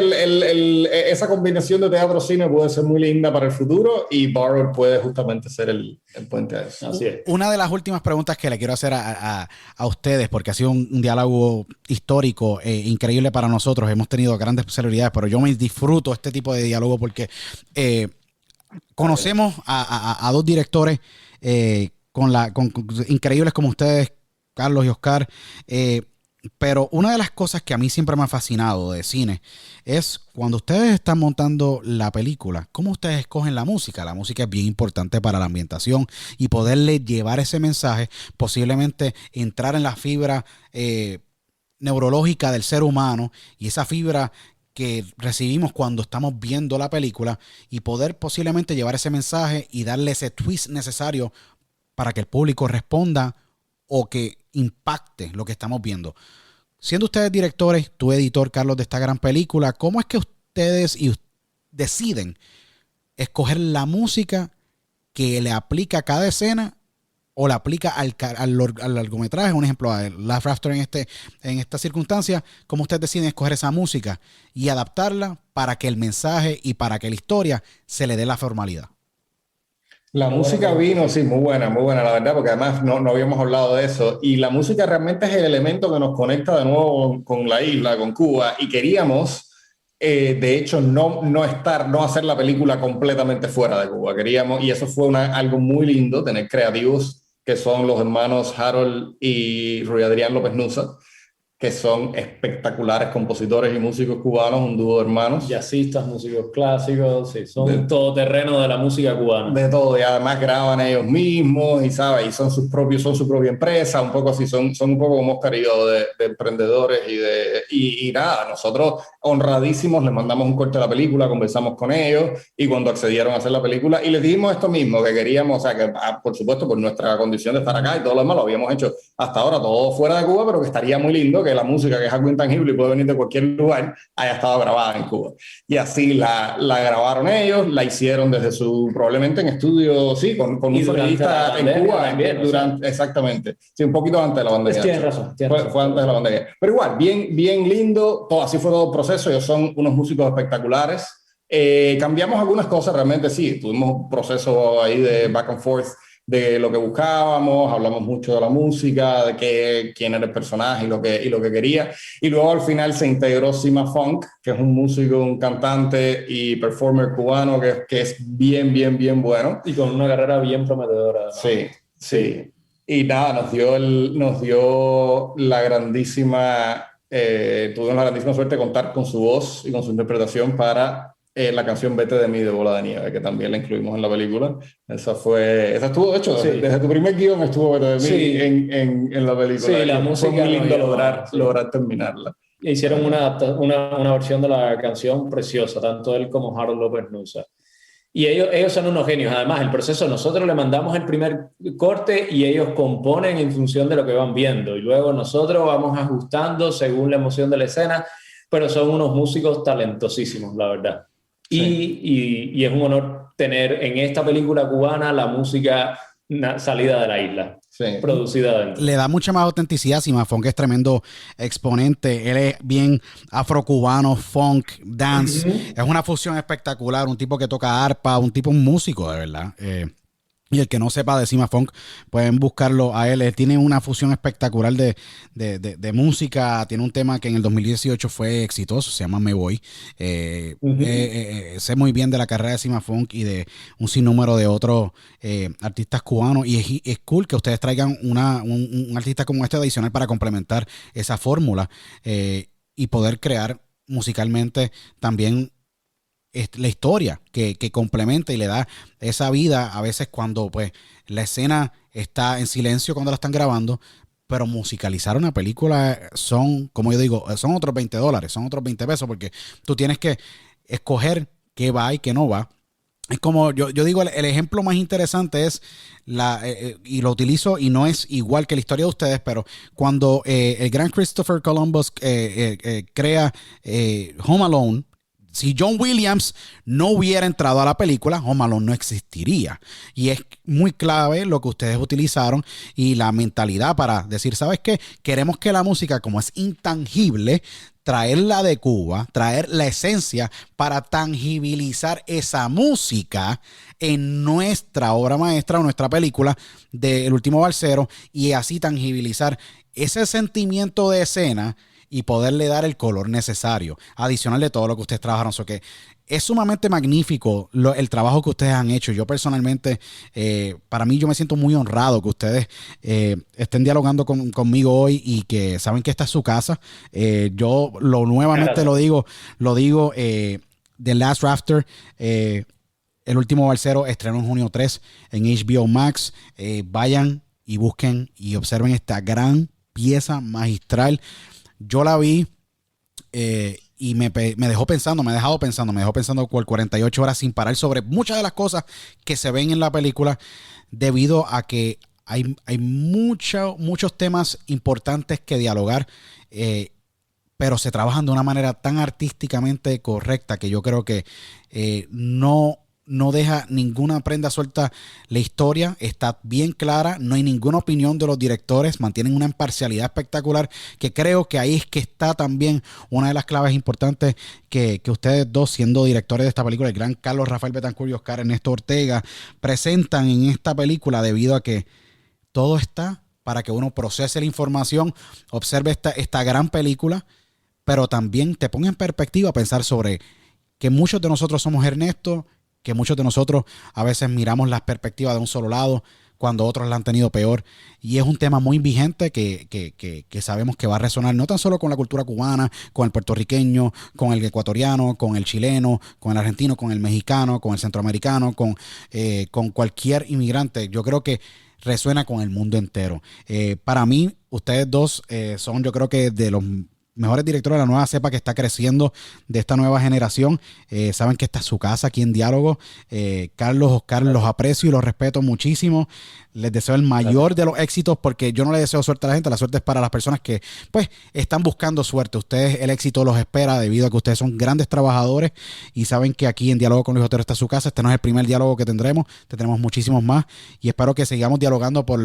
esa combinación de teatro-cine puede ser muy linda para el futuro y Borrow puede justamente ser el puente a eso. Así es. Una de las últimas preguntas que le quiero hacer a ustedes, porque ha sido un diálogo histórico increíble para nosotros. Hemos tenido grandes celebridades, pero yo me disfruto este tipo de diálogo porque conocemos a dos directores con increíbles como ustedes, Carlos y Oscar, pero una de las cosas que a mí siempre me ha fascinado de cine es cuando ustedes están montando la película, cómo ustedes escogen la música. La música es bien importante para la ambientación y poderle llevar ese mensaje, posiblemente entrar en la fibra neurológica del ser humano y esa fibra que recibimos cuando estamos viendo la película y poder posiblemente llevar ese mensaje y darle ese twist necesario para que el público responda o que impacte lo que estamos viendo. Siendo ustedes directores, tú editor, Carlos, de esta gran película, ¿cómo es que ustedes deciden escoger la música que le aplica a cada escena o la aplica al largometraje? Un ejemplo, a Last Rafter en esta circunstancia, ¿cómo ustedes deciden escoger esa música y adaptarla para que el mensaje y para que la historia se le dé la formalidad? La música vino, sí, muy buena, la verdad, porque además no habíamos hablado de eso. Y la música realmente es el elemento que nos conecta de nuevo con la isla, con Cuba. Y queríamos, de hecho, no hacer la película completamente fuera de Cuba. Queríamos, y eso fue algo muy lindo, tener creativos que son los hermanos Harold y Ruy Adrián López Nusa, que son espectaculares compositores y músicos cubanos, un dúo de hermanos. Jazzistas, músicos clásicos, sí, son todoterreno de la música cubana. De todo, y además graban ellos mismos, y sabes, y son su propia empresa, un poco así, son un poco como Oscar y yo de emprendedores y nada, nosotros honradísimos les mandamos un corte de la película, conversamos con ellos, y cuando accedieron a hacer la película, y les dijimos esto mismo, que queríamos, o sea, que por supuesto por nuestra condición de estar acá y todo lo demás, lo habíamos hecho hasta ahora todo fuera de Cuba, pero que estaría muy lindo que la música, que es algo intangible y puede venir de cualquier lugar, haya estado grabada en Cuba. Y así la grabaron ellos, la hicieron desde probablemente en estudio, sí, con un sonidista en Cuba. También, exactamente. Sí, un poquito antes de la pandemia. Tienes razón. Fue antes de la pandemia. Pero igual, bien lindo, así fue todo el proceso, ellos son unos músicos espectaculares. Cambiamos algunas cosas, realmente sí, tuvimos un proceso ahí de back and forth de lo que buscábamos, hablamos mucho de la música, de quién era el personaje y lo que quería. Y luego al final se integró Sima Funk, que es un músico, un cantante y performer cubano que es bien bueno. Y con una carrera bien prometedora, ¿no? Sí. Y nada, nos dio la grandísima, tuvimos la grandísima suerte de contar con su voz y con su interpretación para la canción Vete de mí de Bola de Nieve, que también la incluimos en la película. Esa estuvo, de hecho, desde tu primer guión estuvo Vete de mí en la película. Sí, la música. Fue muy lindo lograr terminarla. Hicieron una versión de la canción preciosa, tanto él como Harold López Nusa. Y ellos son unos genios. Además, el proceso, nosotros le mandamos el primer corte y ellos componen en función de lo que van viendo. Y luego nosotros vamos ajustando según la emoción de la escena, pero son unos músicos talentosísimos, la verdad. Sí. Y es un honor tener en esta película cubana la música salida de la isla, producida adentro. Le da mucha más autenticidad. Sima Funk es tremendo exponente. Él es bien afrocubano, funk, dance. Es una fusión espectacular. Un tipo que toca arpa, un músico, de verdad. Y el que no sepa de Sima Funk, pueden buscarlo a él. Él tiene una fusión espectacular de música. Tiene un tema que en el 2018 fue exitoso, se llama Me Voy. Sé muy bien de la carrera de Sima Funk y de un sinnúmero de otros artistas cubanos. Y es cool que ustedes traigan un artista como este adicional para complementar esa fórmula y poder crear musicalmente también la historia que complementa y le da esa vida a veces cuando pues la escena está en silencio cuando la están grabando, pero musicalizar una película son, como yo digo, son otros $20, son otros 20 pesos, porque tú tienes que escoger qué va y qué no va. Es como, yo digo, el ejemplo más interesante es, y lo utilizo y no es igual que la historia de ustedes, pero cuando el gran Christopher Columbus crea Home Alone, si John Williams no hubiera entrado a la película, Home Alone no existiría. Y es muy clave lo que ustedes utilizaron y la mentalidad para decir, ¿sabes qué? Queremos que la música, como es intangible, traerla de Cuba, traer la esencia para tangibilizar esa música en nuestra obra maestra o nuestra película de El Último Balsero, y así tangibilizar ese sentimiento de escena y poderle dar el color necesario, adicional de todo lo que ustedes trabajaron. So que es sumamente magnífico el trabajo que ustedes han hecho. Yo personalmente, para mí, yo me siento muy honrado que ustedes estén dialogando conmigo hoy y que saben que esta es su casa. Yo nuevamente lo digo, The Last Rafter, El Último Balsero, estrenó en junio 3 en HBO Max. Vayan y busquen y observen esta gran pieza magistral. Yo la vi y me dejó pensando, me dejó pensando por 48 horas sin parar sobre muchas de las cosas que se ven en la película, debido a que hay muchos temas importantes que dialogar, pero se trabajan de una manera tan artísticamente correcta que yo creo que no no deja ninguna prenda suelta. La historia está bien clara, no hay ninguna opinión de los directores, mantienen una imparcialidad espectacular, que creo que ahí es que está también una de las claves importantes que ustedes dos, siendo directores de esta película, el gran Carlos Rafael Betancur y Oscar Ernesto Ortega, presentan en esta película, debido a que todo está para que uno procese la información, observe esta gran película, pero también te ponga en perspectiva a pensar sobre que muchos de nosotros somos Ernesto, que muchos de nosotros a veces miramos las perspectivas de un solo lado cuando otros la han tenido peor, y es un tema muy vigente que sabemos que va a resonar no tan solo con la cultura cubana, con el puertorriqueño, con el ecuatoriano, con el chileno, con el argentino, con el mexicano, con el centroamericano, con cualquier inmigrante. Yo creo que resuena con el mundo entero. Para mí, ustedes dos son, yo creo que, de los mejores directores de la nueva cepa que está creciendo, de esta nueva generación. Saben que esta es su casa aquí en Diálogo. Carlos, Oscar, los aprecio y los respeto muchísimo. Les deseo el mayor de los éxitos, porque yo no le deseo suerte a la gente. La suerte es para las personas que pues están buscando suerte. Ustedes, el éxito los espera, debido a que ustedes son grandes trabajadores y saben que aquí en Diálogo con Luis Otero está su casa. Este no es el primer diálogo que tendremos, tendremos muchísimos más, y espero que sigamos dialogando por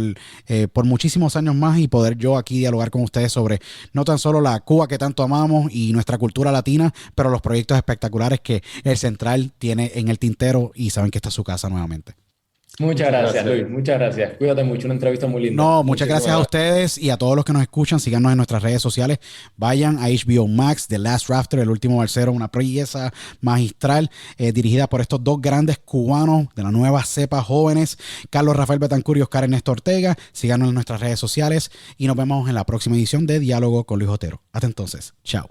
muchísimos años más, y poder yo aquí dialogar con ustedes sobre no tan solo la Cuba que tanto amamos y nuestra cultura latina, pero los proyectos espectaculares que el Central tiene en el tintero, y saben que esta es su casa nuevamente. Muchas gracias, Luis. Muchas gracias. Cuídate mucho. Una entrevista muy linda. No, muchas gracias a ustedes y a todos los que nos escuchan. Síganos en nuestras redes sociales. Vayan a HBO Max, The Last Rafter, El Último Balsero, una pieza magistral dirigida por estos dos grandes cubanos de la nueva cepa, jóvenes, Carlos Rafael Betancur y Oscar Ernesto Ortega. Síganos en nuestras redes sociales y nos vemos en la próxima edición de Diálogo con Luis Otero. Hasta entonces. Chao.